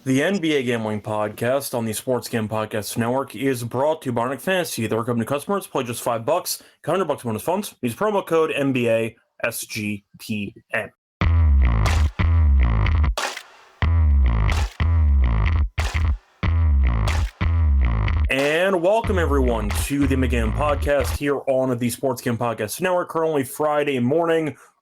The NBA Gambling Podcast on the Sports Gam Podcast Network is brought to you by Arctic Fantasy. They're open to customers. Play just $5, $100 bonus funds. Use promo code NBA SGPN. And welcome everyone to the McGam Podcast here on the Sports Gam Podcast Network. Currently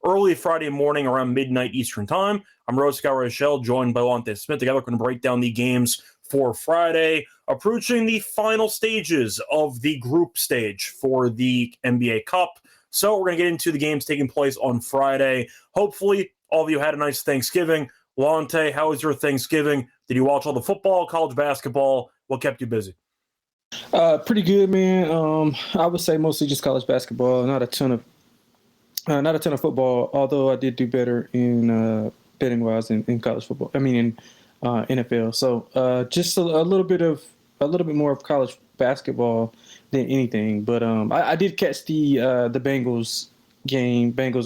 early Friday morning around midnight Eastern Time. I'm Rose Scott Rochelle, joined by Lonte Smith. Together we're going to break down the games for Friday, approaching the final stages of the group stage for the NBA Cup. So we're going to get into the games taking place on Friday. Hopefully all of you had a nice Thanksgiving. Lonte, how was your Thanksgiving? Did you watch all the football, college basketball? What kept you busy? Pretty good, man. I would say mostly just college basketball. Not a ton of football. Although I did do better in betting wise in college football. I mean in NFL. So just a little bit more of college basketball than anything. But I did catch the Bengals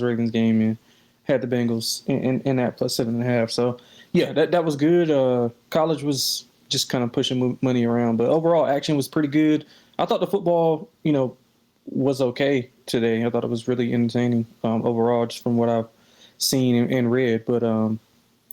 Ravens game, and had the Bengals in that plus 7.5. So yeah, that was good. College was just kind of pushing money around, but overall action was pretty good. I thought the football, was okay today. I thought it was really entertaining overall, just from what I've seen and read. But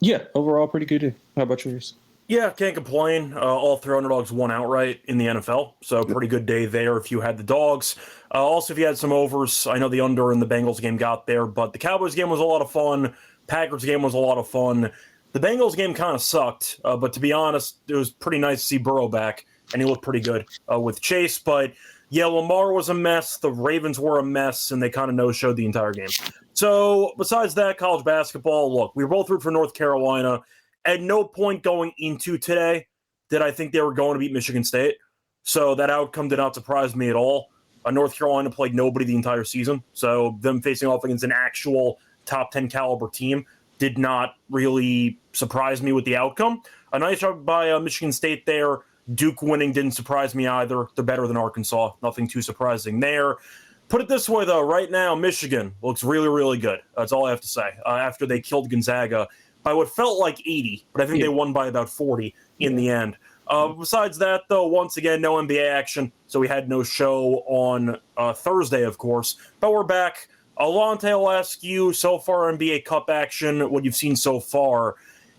yeah, overall pretty good. How about yours? Yeah, can't complain. All three underdogs won outright in the NFL, so pretty good day there if you had the dogs. Also, if you had some overs, I know the under in the Bengals game got there, but the Cowboys game was a lot of fun. Packers game was a lot of fun. The Bengals game kind of sucked, but to be honest, it was pretty nice to see Burrow back, and he looked pretty good with Chase. But yeah, Lamar was a mess. The Ravens were a mess, and they kind of no-showed the entire game. So besides that, college basketball, look, we were both rooting for North Carolina. At no point going into today did I think they were going to beat Michigan State. So that outcome did not surprise me at all. North Carolina played nobody the entire season, so them facing off against an actual top 10 caliber team did not really surprise me with the outcome. A nice job by Michigan State there. Duke winning didn't surprise me either. They're better than Arkansas. Nothing too surprising there. Put it this way, though. Right now, Michigan looks really, really good. That's all I have to say. After they killed Gonzaga by what felt like 80, but I think they won by about 40 in the end. Besides that, though, once again, no NBA action, so we had no show on Thursday, of course. But we're back. Lonte, I'll ask you, so far NBA Cup action, what you've seen so far.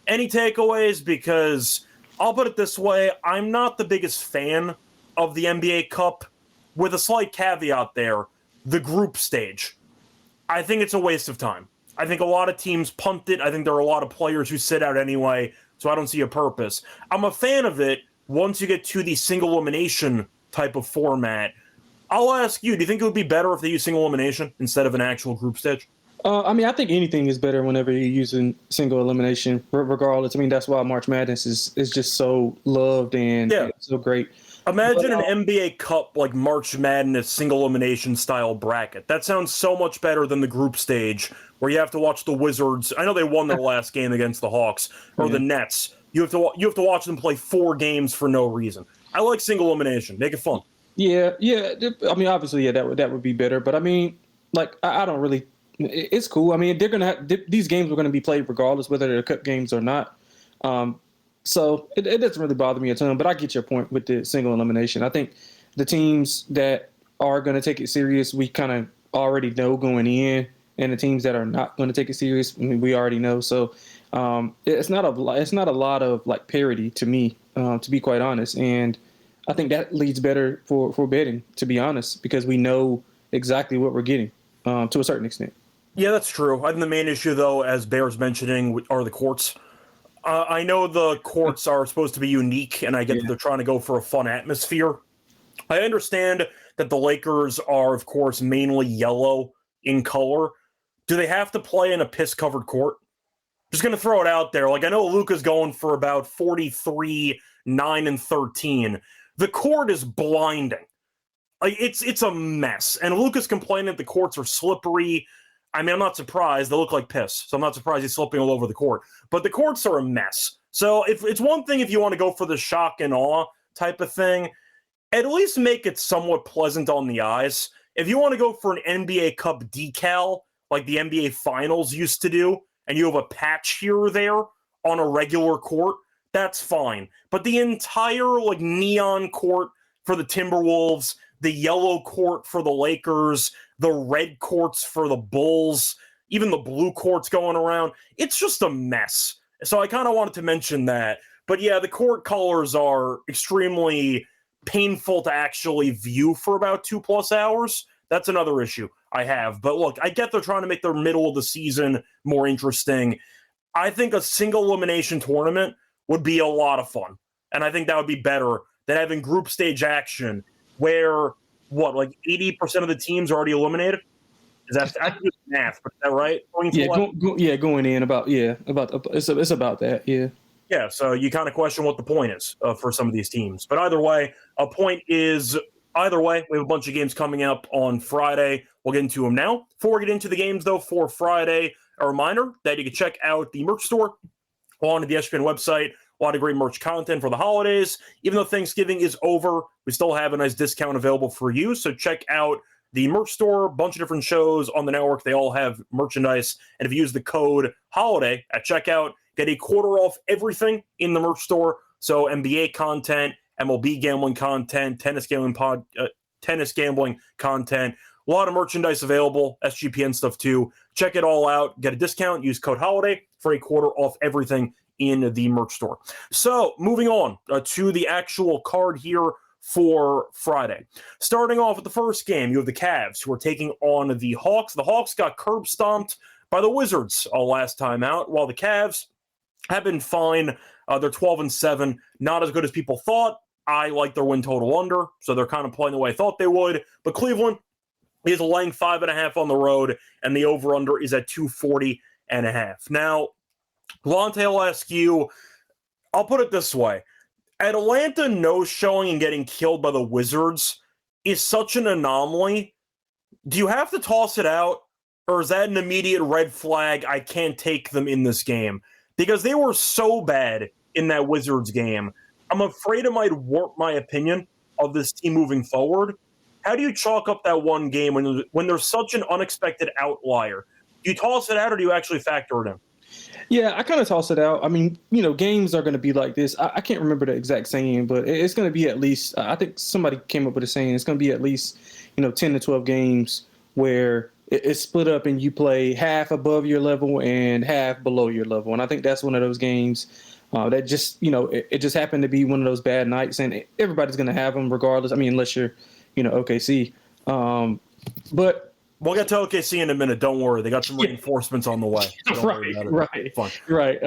Any takeaways? Because I'll put it this way, I'm not the biggest fan of the NBA Cup, with a slight caveat there, the group stage. I think it's a waste of time. I think a lot of teams punt it. I think there are a lot of players who sit out anyway, so I don't see a purpose. I'm a fan of it once you get to the single elimination type of format. I'll ask you, do you think it would be better if they use single elimination instead of an actual group stage? I think anything is better whenever you're using single elimination, regardless. I mean, that's why March Madness is just so loved and so great. Imagine an NBA Cup like March Madness single elimination style bracket. That sounds so much better than the group stage where you have to watch the Wizards. I know they won their last game against the Hawks or the Nets. You have to watch them play 4 games for no reason. I like single elimination. Make it fun. Yeah. I mean, obviously, that would be better. But I mean, like, I don't really. It's cool. I mean, these games are going to be played regardless whether they're cup games or not. So it doesn't really bother me a ton. But I get your point with the single elimination. I think the teams that are going to take it serious, we kind of already know going in, and the teams that are not going to take it serious, I mean, we already know. So it's not a lot of like parity to me, to be quite honest. And I think that leads better for betting, to be honest, because we know exactly what we're getting to a certain extent. Yeah, that's true. I think the main issue, though, as Bear's mentioning, are the courts. I know the courts are supposed to be unique, and I get that they're trying to go for a fun atmosphere. I understand that the Lakers are, of course, mainly yellow in color. Do they have to play in a piss-covered court? Just going to throw it out there. Like, I know Luka's going for about 43, 9, and 13. The court is blinding. Like, it's a mess. And Luka's complaining that the courts are slippery. I mean, I'm not surprised. They look like piss, so I'm not surprised he's slipping all over the court. But the courts are a mess. So if it's one thing if you want to go for the shock and awe type of thing, at least make it somewhat pleasant on the eyes. If you want to go for an NBA Cup decal, like the NBA Finals used to do, and you have a patch here or there on a regular court, that's fine. But the entire like neon court for the Timberwolves, the yellow court for the Lakers, the red courts for the Bulls, even the blue courts going around, it's just a mess. So I kind of wanted to mention that. But yeah, the court colors are extremely painful to actually view for about 2+ hours. That's another issue I have. But look, I get they're trying to make their middle of the season more interesting. I think a single elimination tournament would be a lot of fun. And I think that would be better than having group stage action where, like 80% of the teams are already eliminated? Is that, I think it's math, but is that right? Going in about it's about that, yeah. Yeah, so you kind of question what the point is for some of these teams. But either way, we have a bunch of games coming up on Friday. We'll get into them now. Before we get into the games, though, for Friday, a reminder that you can check out the merch store on the SGPN website. A lot of great merch content for the holidays. Even though Thanksgiving is over, we still have a nice discount available for you. So check out the merch store, a bunch of different shows on the network. They all have merchandise. And if you use the code HOLIDAY at checkout, get a quarter off everything in the merch store. So NBA content, MLB gambling content, tennis gambling content, a lot of merchandise available, SGPN stuff too. Check it all out. Get a discount. Use code HOLIDAY for a quarter off everything in the merch store. So moving on to the actual card here for Friday. Starting off with the first game, you have the Cavs who are taking on the Hawks. The Hawks got curb stomped by the Wizards last time out, while the Cavs have been fine. They're 12-7, not as good as people thought. I like their win total under, so they're kind of playing the way I thought they would. But Cleveland is laying 5.5 on the road, and the over-under is at 240.5. Now, Lonte, I'll ask you, I'll put it this way. Atlanta no-showing and getting killed by the Wizards is such an anomaly. Do you have to toss it out, or is that an immediate red flag? I can't take them in this game. Because they were so bad in that Wizards game. I'm afraid it might warp my opinion of this team moving forward. How do you chalk up that one game when there's such an unexpected outlier? Do you toss it out or do you actually factor it in? Yeah, I kind of toss it out. I mean, games are going to be like this. I can't remember the exact saying, but it's going to be at least, I think somebody came up with a saying, it's going to be at least, 10 to 12 games where it's split up and you play half above your level and half below your level. And I think that's one of those games that just, it just happened to be one of those bad nights. And everybody's going to have them regardless. I mean, unless you're, OKC. But we'll get to OKC in a minute. Don't worry. They got some reinforcements on the way. So right.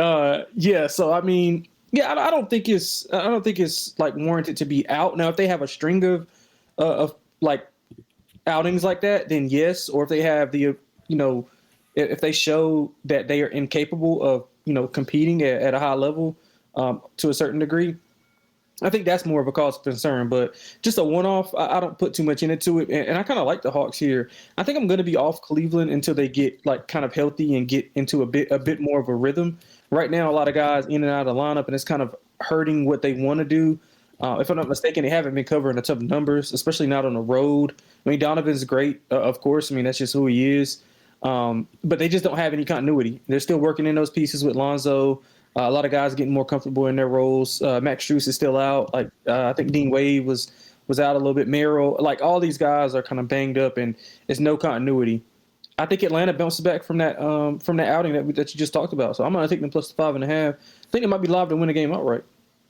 Yeah. So, I mean, I don't think it's like warranted to be out. Now, if they have a string of like outings like that, then yes. Or if they have if they show that they are incapable of, competing at a high level to a certain degree, I think that's more of a cause of concern. But just a one-off, I don't put too much into it. And I kind of like the Hawks here. I think I'm going to be off Cleveland until they get like kind of healthy and get into a bit more of a rhythm. Right now, a lot of guys in and out of the lineup, and it's kind of hurting what they want to do. If I'm not mistaken, they haven't been covering a ton of numbers, especially not on the road. I mean, Donovan's great, of course. I mean, that's just who he is. But they just don't have any continuity. They're still working in those pieces with Lonzo. A lot of guys getting more comfortable in their roles. Max Strus is still out. Like I think Dean Wade was out a little bit. Merrill, like all these guys are kind of banged up, and there's no continuity. I think Atlanta bounces back from that outing that you just talked about. So I'm going to take them plus the 5.5. I think they might be live to win a game outright.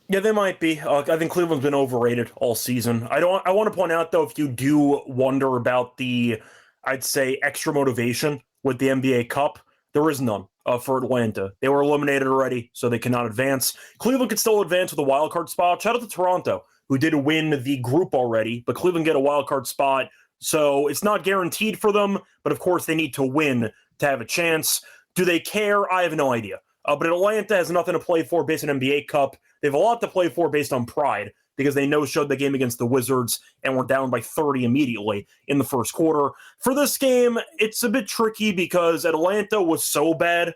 Yeah, they might be. I think Cleveland's been overrated all season. I want to point out, though, if you do wonder about the, I'd say, extra motivation with the NBA Cup, there is none for Atlanta. They were eliminated already, so they cannot advance. Cleveland could still advance with a wild card spot. Shout out to Toronto, who did win the group already, but Cleveland get a wild card spot, so it's not guaranteed for them, but of course they need to win to have a chance. Do they care? I have no idea. But Atlanta has nothing to play for based on NBA Cup. They have a lot to play for based on pride because they no-showed the game against the Wizards and were down by 30 immediately in the first quarter. For this game, it's a bit tricky because Atlanta was so bad.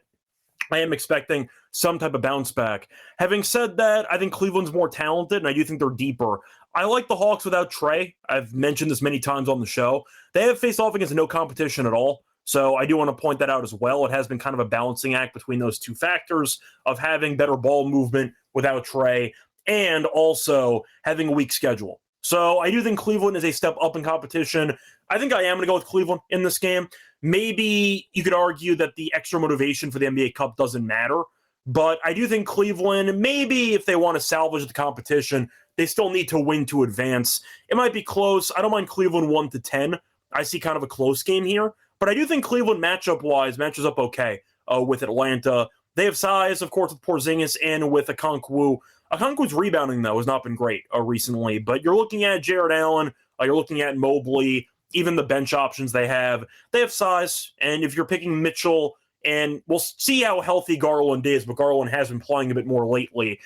I am expecting some type of bounce back. Having said that, I think Cleveland's more talented, and I do think they're deeper. I like the Hawks without Trey. I've mentioned this many times on the show. They have faced off against no competition at all. So I do want to point that out as well. It has been kind of a balancing act between those two factors of having better ball movement without Trey and also having a weak schedule. So I do think Cleveland is a step up in competition. I think I am going to go with Cleveland in this game. Maybe you could argue that the extra motivation for the NBA Cup doesn't matter, but I do think Cleveland, maybe if they want to salvage the competition, they still need to win to advance. It might be close. I don't mind Cleveland 1-10. I see kind of a close game here, but I do think Cleveland matchup-wise matches up okay with Atlanta. They have size, of course, with Porzingis and with Okonkwo. Okonkwo's rebounding, though, has not been great recently, but you're looking at Jared Allen, you're looking at Mobley, even the bench options they have size, and if you're picking Mitchell, and we'll see how healthy Garland is, but Garland has been playing a bit more lately.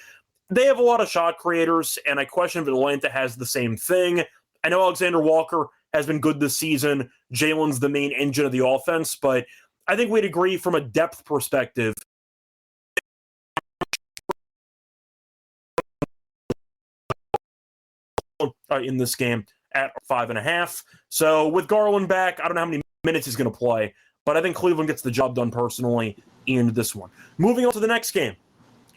They have a lot of shot creators, and I question if Atlanta has the same thing. I know Alexander Walker has been good this season. Jalen's the main engine of the offense, but I think we'd agree from a depth perspective. In this game at 5.5. So with Garland back, I don't know how many minutes he's going to play, but I think Cleveland gets the job done personally in this one. Moving on to the next game,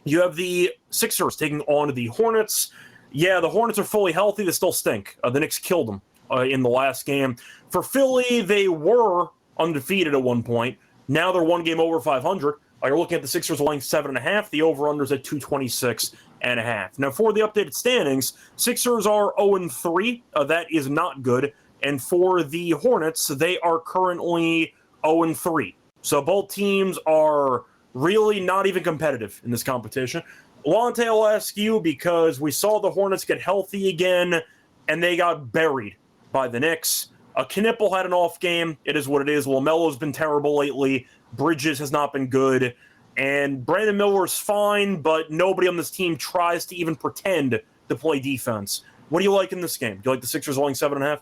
you have the Sixers taking on the Hornets. Yeah, the Hornets are fully healthy. They still stink. The Knicks killed them in the last game. For Philly, they were undefeated at one point. Now they're one game over 500. You're looking at the Sixers laying 7.5. The over-under's at 226.5. Now, for the updated standings, Sixers are 0-3. That is not good. And for the Hornets, they are currently 0-3. So both teams are really not even competitive in this competition. Lonte, I'll ask you, because we saw the Hornets get healthy again, and they got buried by the Knicks. Knipple had an off game. It is what it is. LaMelo's been terrible lately. Bridges has not been good. And Brandon Miller's fine, but nobody on this team tries to even pretend to play defense. What do you like in this game? Do you like the Sixers laying 7.5?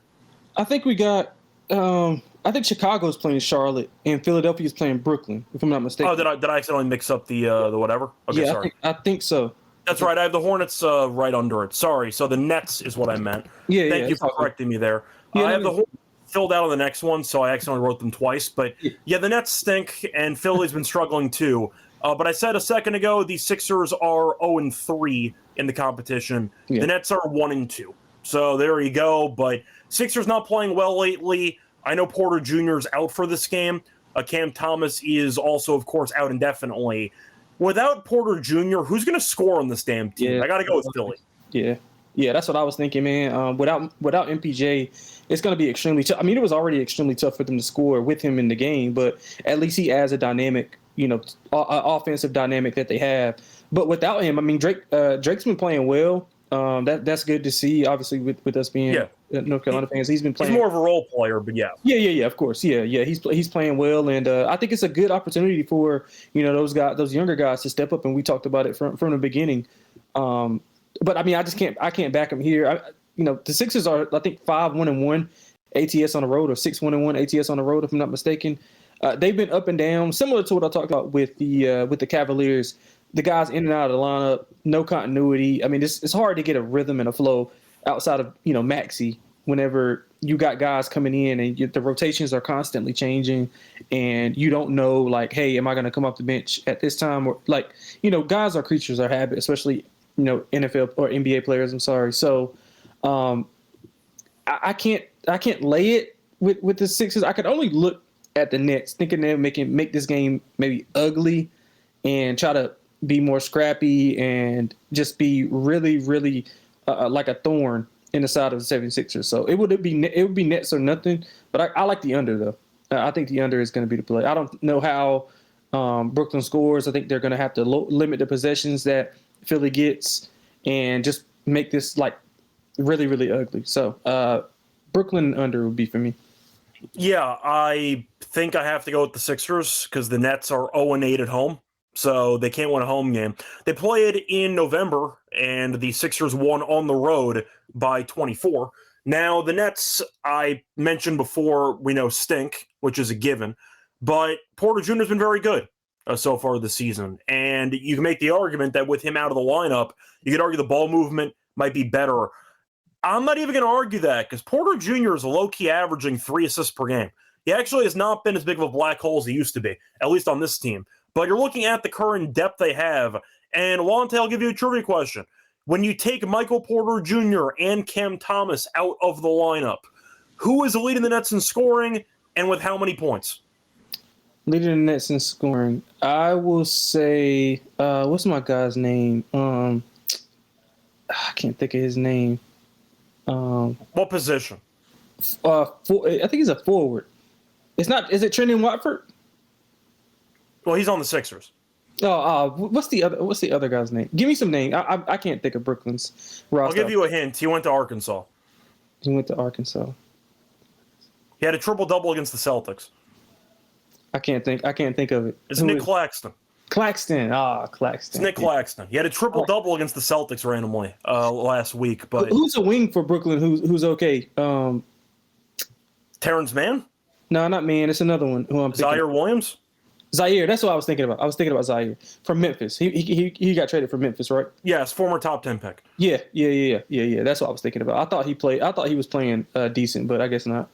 I think we got I think Chicago's playing Charlotte and Philadelphia's playing Brooklyn, if I'm not mistaken. Oh, did I accidentally mix up the whatever? Okay, yeah, sorry. I think so. That's right. I have the Hornets right under it. Sorry. So the Nets is what I meant. Thank you for correcting me there. I have the Hornets filled out on the next one, so I accidentally wrote them twice. But yeah, the Nets stink, and Philly's been struggling too. But I said a second ago, the Sixers are 0-3 in the competition. Yeah. The Nets are 1-2. So there you go. But Sixers not playing well lately. I know Porter Jr. is out for this game. Cam Thomas is also, of course, out indefinitely. Without Porter Jr., who's going to score on this damn team? Yeah. I got to go with Philly. Yeah, that's what I was thinking, man. Without MPJ, it's going to be extremely tough. I mean, it was already extremely tough for them to score with him in the game, but at least he adds a dynamic, offensive dynamic that they have. But without him, I mean, Drake's been playing well. That's good to see. Obviously, with us being North Carolina fans, he's been playing. He's more of a role player, but yeah. Yeah, of course. Yeah. He's playing well, and I think it's a good opportunity for those younger guys to step up. And we talked about it from the beginning. But I mean, I can't back him here. The Sixers are, I think, 5-1-1 ATS on the road, or 6-1-1 ATS on the road, if I'm not mistaken. They've been up and down, similar to what I talked about with the Cavaliers. The guys in and out of the lineup, no continuity. I mean, it's hard to get a rhythm and a flow outside of Maxey whenever you got guys coming in and the rotations are constantly changing, and you don't know, like, hey, am I going to come off the bench at this time? Or guys are creatures of habit, especially NFL or NBA players. I'm sorry. So I can't lay it with the Sixers. I could only look at the Nets, thinking they'll make this game maybe ugly and try to be more scrappy and just be really, really like a thorn in the side of the 76ers. So it would be Nets or nothing. But I like the under, though. I think the under is going to be the play. I don't know how Brooklyn scores. I think they're going to have to limit the possessions that Philly gets and just make this like really, really ugly. So Brooklyn under would be for me. Yeah, I think I have to go with the Sixers because the Nets are 0-8 at home, so they can't win a home game. They played in November, and the Sixers won on the road by 24. Now, the Nets, I mentioned before, we know stink, which is a given, but Porter Jr. has been very good so far this season, and you can make the argument that with him out of the lineup, you could argue the ball movement might be better. I'm not even going to argue that because Porter Jr. is low-key averaging 3 assists per game. He actually has not been as big of a black hole as he used to be, at least on this team. But you're looking at the current depth they have. And Lonte, I'll give you a trivia question. When you take Michael Porter Jr. and Cam Thomas out of the lineup, who is leading the Nets in scoring and with how many points? Leading the Nets in scoring, I will say, what's my guy's name? I can't think of his name. What position? I think he's a forward. It's not. Is it Trendon Watford? Well, he's on the Sixers. What's the other guy's name? Give me some name. I can't think of Brooklyn's roster. I'll give you a hint. He went to Arkansas. He went to Arkansas. He had a triple-double against the Celtics. I can't think of it. It's Nick Claxton. Claxton. Claxton. It's Nick Claxton. He had a triple-double against the Celtics randomly last week. But who's a wing for Brooklyn who's okay? Terrence Mann? No, not Mann. It's another one who I'm thinking. Zaire Williams? Zaire. That's what I was thinking about. I was thinking about Zaire from Memphis. He got traded from Memphis, right? Yes, former top 10 pick. Yeah. That's what I was thinking about. I thought he was playing decent, but I guess not.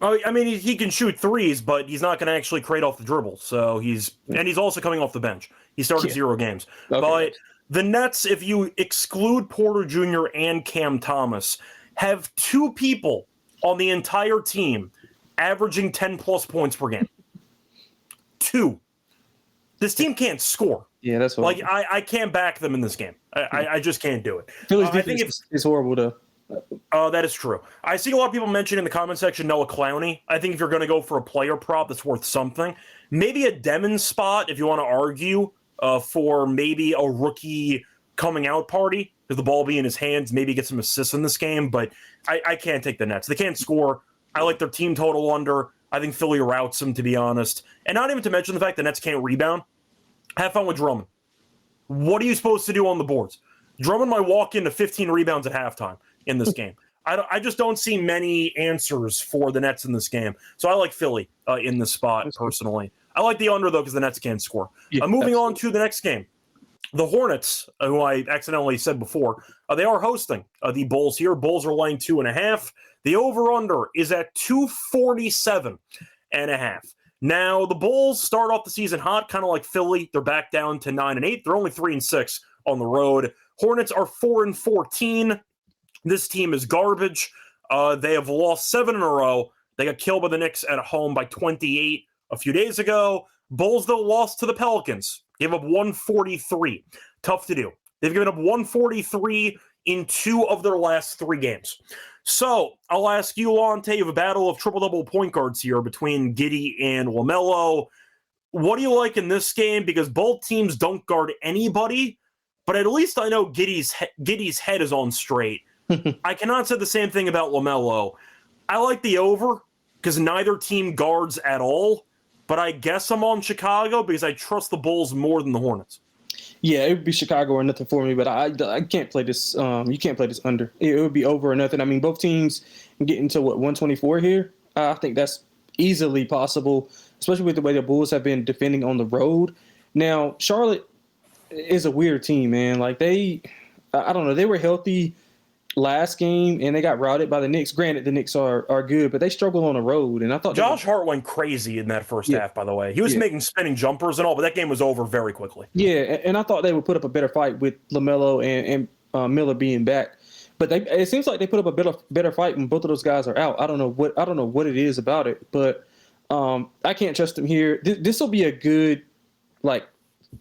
I mean, he can shoot threes, but he's not going to actually create off the dribble. So he's also coming off the bench. He started 0 games. Okay. But the Nets, if you exclude Porter Jr. and Cam Thomas, have 2 people on the entire team averaging 10-plus points per game. 2. This team can't score. Yeah, that's what. I can't back them in this game. I just can't do it. Philly's defense is horrible, though. That is true. I see a lot of people mention in the comment section Noah Clowney. I think if you're going to go for a player prop that's worth something, maybe a Demon spot if you want to argue for maybe a rookie coming out party, because the ball be in his hands, maybe get some assists in this game, but I can't take the Nets. They can't score. I like their team total under. I think Philly routes them, to be honest. And not even to mention the fact the Nets can't rebound. Have fun with Drummond. What are you supposed to do on the boards? Drummond might walk into 15 rebounds at halftime in this game. I just don't see many answers for the Nets in this game. So I like Philly in this spot, personally. I like the under, though, because the Nets can't score. Moving on to the next game. The Hornets, who I accidentally said before, they are hosting the Bulls here. Bulls are laying 2.5. The over-under is at 247.5. Now, the Bulls start off the season hot, kind of like Philly. They're back down to 9-8. They're only 3-6 on the road. Hornets are 4-14. This team is garbage. They have lost 7 in a row. They got killed by the Knicks at home by 28 a few days ago. Bulls, though, lost to the Pelicans. Gave up 143. Tough to do. They've given up 143 in 2 of their last 3 games. So I'll ask you, Lonte, you have a battle of triple-double point guards here between Giddey and LaMelo. What do you like in this game? Because both teams don't guard anybody, but at least I know Giddey's head is on straight. I cannot say the same thing about LaMelo. I like the over because neither team guards at all, but I guess I'm on Chicago because I trust the Bulls more than the Hornets. Yeah, it would be Chicago or nothing for me, but I can't play this. You can't play this under. It would be over or nothing. I mean, both teams get into 124 here. I think that's easily possible, especially with the way the Bulls have been defending on the road. Now, Charlotte is a weird team, man. Like I don't know, they were healthy last game and they got routed by the Knicks. Granted, the Knicks are good, but they struggle on the road. And I thought Josh Hart went crazy in that first half, by the way. He was making spinning jumpers and all, but that game was over very quickly. Yeah, and I thought they would put up a better fight with LaMelo and Miller being back. But it seems like they put up a better fight when both of those guys are out. I don't know what it is about it, but I can't trust them here. This will be a good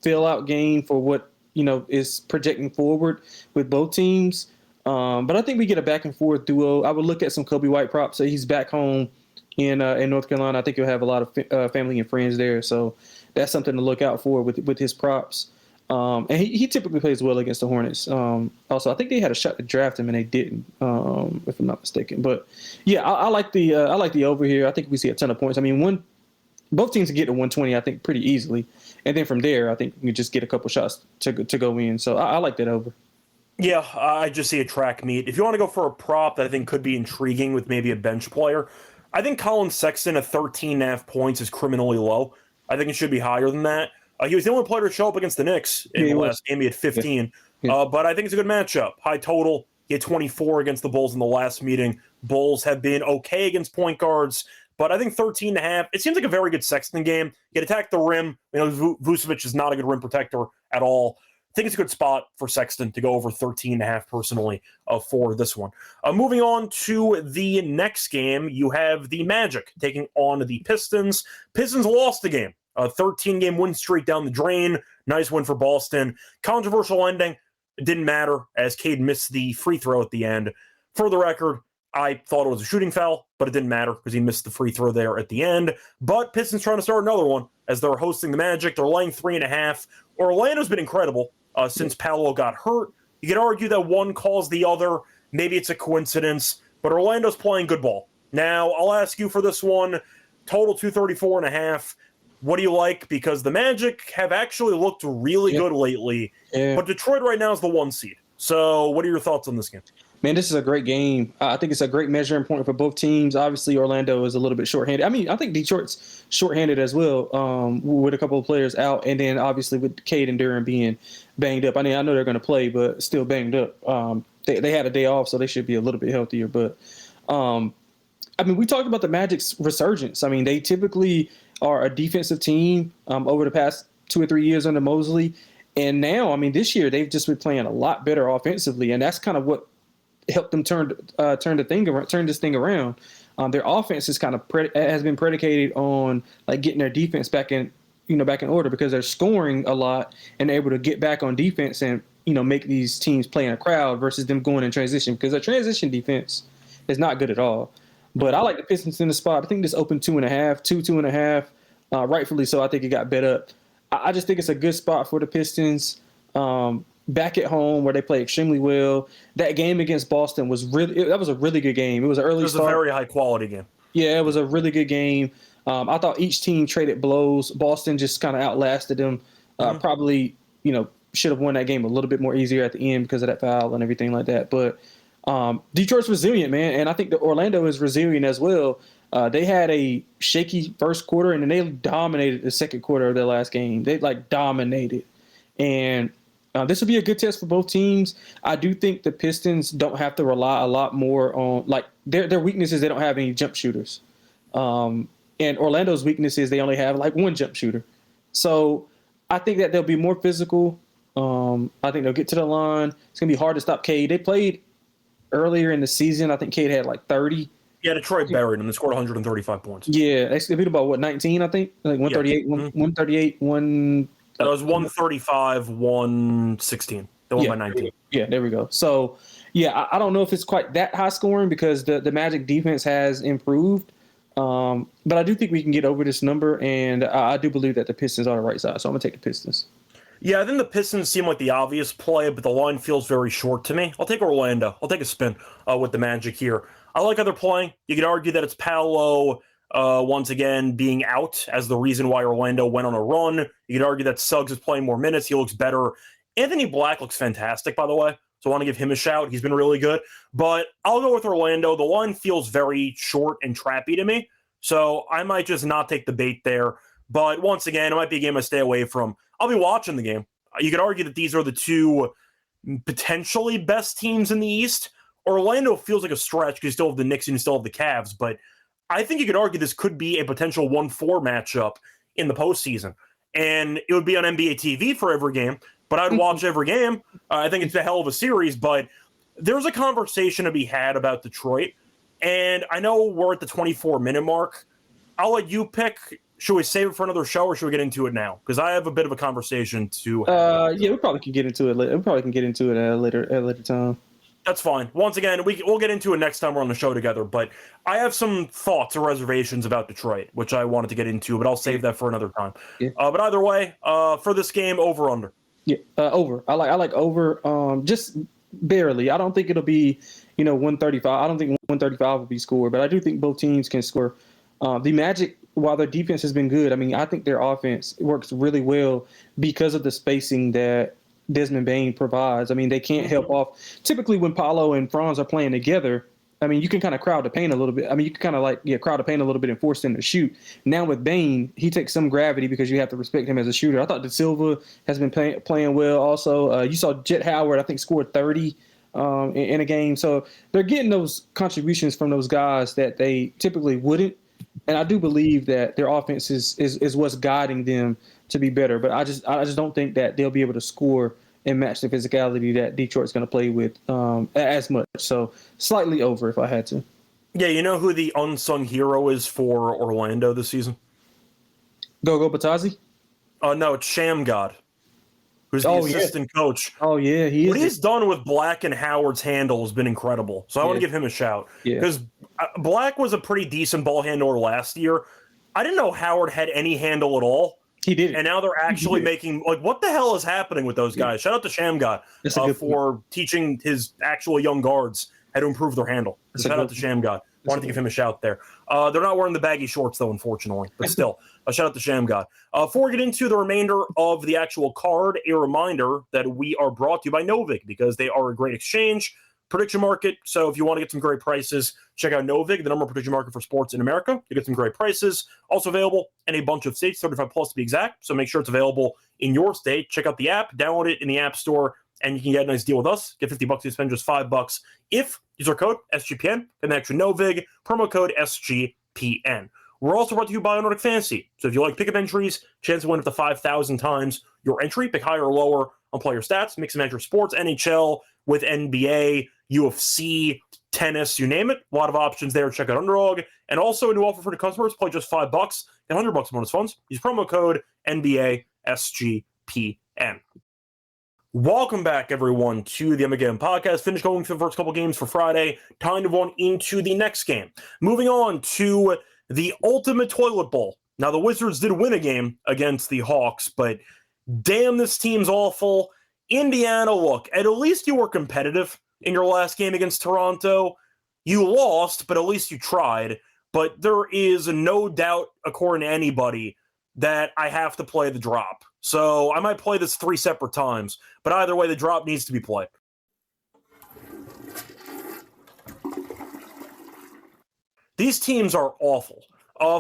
fill out game for what is projecting forward with both teams. But I think we get a back and forth duo. I would look at some Kobe White props. So he's back home in North Carolina. I think he'll have a lot of family and friends there. So that's something to look out for with his props. And he typically plays well against the Hornets. Also, I think they had a shot to draft him and they didn't, if I'm not mistaken. But yeah, I like the over here. I think we see a ton of points. I mean, both teams can get to 120, I think, pretty easily. And then from there, I think we just get a couple shots to go in. So I like that over. Yeah, I just see a track meet. If you want to go for a prop that I think could be intriguing with maybe a bench player, I think Colin Sexton at 13.5 points is criminally low. I think it should be higher than that. He was the only player to show up against the Knicks in the last game. He had 15. Yeah. But I think it's a good matchup. High total. He had 24 against the Bulls in the last meeting. Bulls have been okay against point guards, But I think 13.5, it seems like a very good Sexton game. You can attack the rim. Vucevic is not a good rim protector at all. I think it's a good spot for Sexton to go over 13.5 personally for this one. Moving on to the next game, you have the Magic taking on the Pistons. Pistons lost the game. A 13-game win streak down the drain. Nice win for Boston. Controversial ending. It didn't matter as Cade missed the free throw at the end. For the record, I thought it was a shooting foul, but it didn't matter because he missed the free throw there at the end. But Pistons trying to start another one as they're hosting the Magic. They're laying 3.5. Orlando's been incredible since Paolo got hurt. You could argue that one caused the other. Maybe it's a coincidence, but Orlando's playing good ball. Now, I'll ask you for this one. Total 234.5. What do you like? Because the Magic have actually looked really good lately, but Detroit right now is the 1 seed. So what are your thoughts on this game? Man, this is a great game. I think it's a great measuring point for both teams. Obviously, Orlando is a little bit shorthanded. I mean, I think Detroit's shorthanded as well, with a couple of players out, and then obviously with Cade and Duran being banged up. I mean, I know they're going to play, but still banged up. They had a day off, so they should be a little bit healthier. But, I mean, we talked about the Magic's resurgence. I mean, they typically are a defensive team over the past 2 or 3 years under Mosley. And now, I mean, this year they've just been playing a lot better offensively, and that's kind of what helped them turn this thing around. Their offense is has been predicated on like getting their defense back in order because they're scoring a lot and able to get back on defense and make these teams play in a crowd versus them going in transition because their transition defense is not good at all. But I like the Pistons in the spot. I think this opened 2.5, rightfully so. I think it got bet up. I just think it's a good spot for the Pistons. Back at home where they play extremely well. That game against Boston was that was a really good game. It was an early start. It was a very high quality game. Yeah, it was a really good game. I thought each team traded blows. Boston just kind of outlasted them. Probably, should have won that game a little bit more easier at the end because of that foul and everything like that. But Detroit's resilient, man, and I think that Orlando is resilient as well. They had a shaky first quarter, and then they dominated the second quarter of their last game. They dominated, and this will be a good test for both teams. I do think the Pistons don't have to rely a lot more on their weaknesses. They don't have any jump shooters, and Orlando's weakness is they only have one jump shooter. So I think that they'll be more physical. I think they'll get to the line. It's gonna be hard to stop Cade. They played earlier in the season. I think Cade had 30. Yeah, Detroit buried him. They scored 135 points. Yeah, they beat about 19, I think, 138, 138, That was 135, 116. They won by 19. Yeah, there we go. So, yeah, I don't know if it's quite that high scoring because the Magic defense has improved. But I do think we can get over this number, and I do believe that the Pistons are the right side. So I'm going to take the Pistons. Yeah, I think the Pistons seem like the obvious play, but the line feels very short to me. I'll take Orlando. I'll take a spin with the Magic here. I like how they're playing. You could argue that it's Paolo once again being out as the reason why Orlando went on a run. You could argue that Suggs is playing more minutes. He looks better. Anthony Black looks fantastic, by the way, so I want to give him a shout. He's been really good. But I'll go with Orlando. The line feels very short and trappy to me, so I might just not take the bait there. But once again, it might be a game I stay away from. I'll be watching the game. You could argue that these are the two potentially best teams in the East. Orlando feels like a stretch because you still have the Knicks and you still have the Cavs, but I think you could argue this could be a potential 1-4 matchup in the postseason. And it would be on NBA TV for every game, but I'd watch every game. I think it's a hell of a series, but there's a conversation to be had about Detroit. And I know we're at the 24-minute mark. I'll let you pick. Should we save it for another show or should we get into it now? Because I have a bit of a conversation to have. Yeah, we probably can get into it later. We probably can get into it at a later time. That's fine. Once again, we'll get into it next time we're on the show together, but I have some thoughts or reservations about Detroit, which I wanted to get into, but I'll save that for another time. Yeah. But either way, for this game, over, under. Yeah, over. I like over, just barely. I don't think it'll be, 135. I don't think 135 will be scored, but I do think both teams can score. The Magic, while their defense has been good, I think their offense works really well because of the spacing that Desmond Bane provides. They can't help off. Typically, when Paolo and Franz are playing together, you can kind of crowd the paint a little bit. You can kind of crowd the paint a little bit and force them to shoot. Now with Bane, he takes some gravity because you have to respect him as a shooter. I thought De Silva has been playing well also. You saw Jet Howard, I think, scored 30 in a game. So they're getting those contributions from those guys that they typically wouldn't. And I do believe that their offense is what's guiding them to be better. But I just don't think that they'll be able to score and match the physicality that Detroit's going to play with as much. So slightly over if I had to. Yeah, you know who the unsung hero is for Orlando this season? Go Batazzi? No, it's Shamgod, who's the assistant coach. Oh, yeah, he is. What he's done with Black and Howard's handle has been incredible. So I want to give him a shout. Because Black was a pretty decent ball handler last year. I didn't know Howard had any handle at all. He did. And now they're actually making, like, what the hell is happening with those guys? Shout out to Shamgod for teaching his actual young guards how to improve their handle. Shout out to Shamgod. Wanted to give him a shout there. They're not wearing the baggy shorts, though, unfortunately. But still, a shout out to Shamgod. Before we get into the remainder of the actual card, a reminder that we are brought to you by Novig because they are a great exchange prediction market. So if you want to get some great prices, check out Novig, the number one prediction market for sports in America. You get some great prices. Also available in a bunch of states, 35 plus to be exact. So make sure it's available in your state. Check out the app, download it in the App Store, and you can get a nice deal with us. Get $50 to spend just $5 if use our code SGPN. And the extra Novig, promo code SGPN. We're also brought to you by Nordic Fantasy. So if you like pickup entries, chance to win up to 5,000 times your entry. Pick higher or lower on player stats. Mix and match your sports, NHL with NBA, UFC, tennis, you name it. A lot of options there. Check out Underdog. And also a new offer for the customers. Play just $5 and $100 bonus funds. Use promo code NBA SGPN. Welcome back, everyone, to the Game Podcast. Finished going through the first couple games for Friday. Time to run into the next game. Moving on to the ultimate toilet bowl. Now, the Wizards did win a game against the Hawks, but damn, this team's awful. Indiana, look, at least you were competitive in your last game against Toronto. You lost, but at least you tried. But there is no doubt, according to anybody, that I have to play the drop. So I might play this 3 separate times, but either way, the drop needs to be played. These teams are awful.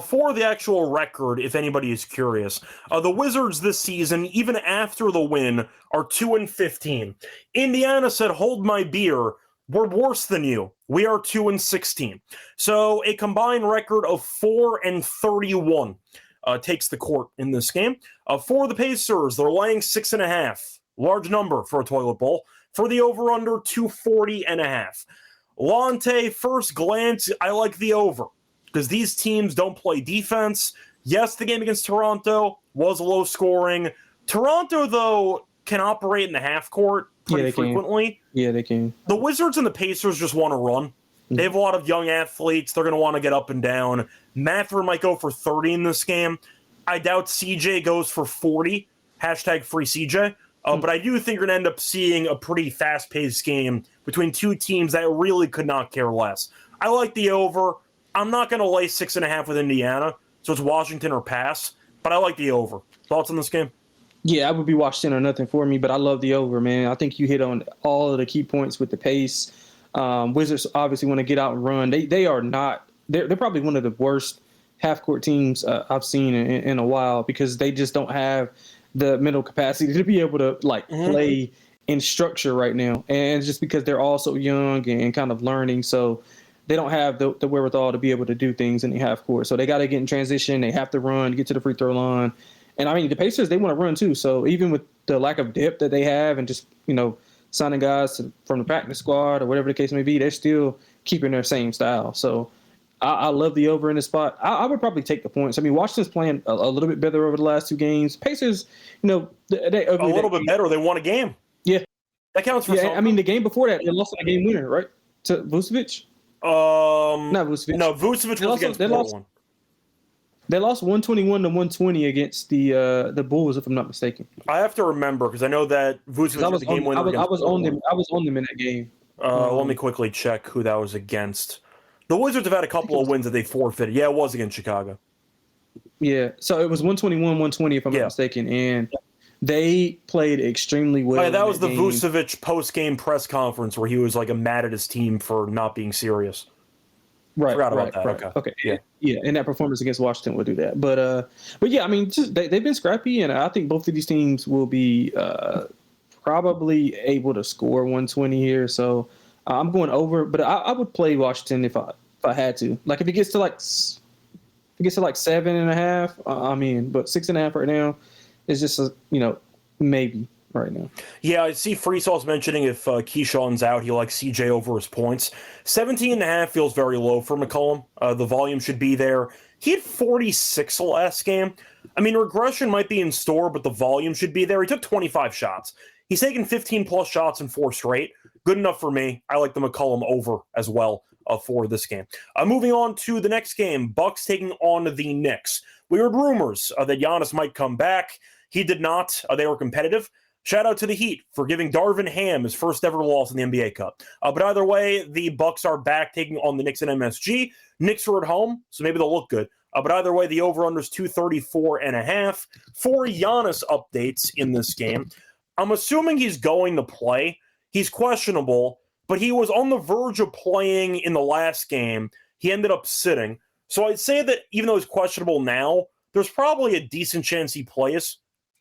For the actual record, if anybody is curious, the Wizards this season, even after the win, are 2-15. Indiana said, "Hold my beer. We're worse than you. We are 2-16." So a combined record of 4-31 takes the court in this game. For the Pacers, they're laying 6.5. Large number for a toilet bowl. For the over-under, 240.5. Lonte, first glance, I like the over because these teams don't play defense. Yes, the game against Toronto was low scoring. Toronto, though, can operate in the half court pretty frequently. Yeah, they can. The Wizards and the Pacers just want to run. They have a lot of young athletes. They're going to want to get up and down. Mather might go for 30 in this game. I doubt CJ goes for 40. Hashtag free CJ. But I do think you're going to end up seeing a pretty fast-paced game between two teams that really could not care less. I like the over. I'm not going to lay 6.5 with Indiana, so it's Washington or pass, but I like the over. Thoughts on this game? Yeah, I would be Washington or nothing for me, but I love the over, man. I think you hit on all of the key points with the pace. Wizards obviously want to get out and run. They are not – they're probably one of the worst half-court teams I've seen in a while because they just don't have – the mental capacity to be able to play in structure right now. And just because they're all so young and kind of learning, so they don't have the wherewithal to be able to do things in the half court. So they got to get in transition. They have to run, get to the free throw line. And I mean, the Pacers, they want to run too. So even with the lack of depth that they have and just, signing guys from the practice squad or whatever the case may be, they're still keeping their same style. So I love the over in this spot. I would probably take the points. I mean, Washington's playing a little bit better over the last 2 games. Pacers, they a little bit better. They won a game. Yeah, that counts for something. I mean, the game before that, they lost a game winner, right, to Vucevic. Not Vucevic. No, Vucevic was against Portland. They lost 121-120 against the Bulls, if I'm not mistaken. I have to remember because I know that Vucevic was the game winner. I was on them in that game. Let me quickly check who that was against. The Wizards have had a couple of wins that they forfeited. Yeah, it was against Chicago. Yeah, so it was 121-120 if I'm not mistaken, and they played extremely well. Yeah, that was the Vucevic post-game press conference where he was mad at his team for not being serious. Right, forgot about that. Okay. Yeah, and that performance against Washington will do that. But yeah, I mean, they've been scrappy, and I think both of these teams will be probably able to score 120 here. So I'm going over, but I would play Washington if I had to. If it gets to it gets to like 7.5, but 6.5 right now is just maybe right now. Yeah, I see Freesaw's mentioning if Keyshawn's out, he likes CJ over his points. 17.5 feels very low for McCollum. The volume should be there. He had 46 last game. I mean, regression might be in store, but the volume should be there. He took 25 shots. He's taken 15-plus shots in 4 straight. Good enough for me. I like the McCollum over as well for this game. Moving on to the next game, Bucks taking on the Knicks. We heard rumors that Giannis might come back. He did not. They were competitive. Shout out to the Heat for giving Darvin Ham his first ever loss in the NBA Cup. But either way, the Bucks are back taking on the Knicks at MSG. Knicks are at home, so maybe they'll look good. But either way, the over-under is 234.5. 4 Giannis updates in this game. I'm assuming he's going to play. He's questionable, but he was on the verge of playing in the last game. He ended up sitting. So I'd say that even though he's questionable now, there's probably a decent chance he plays.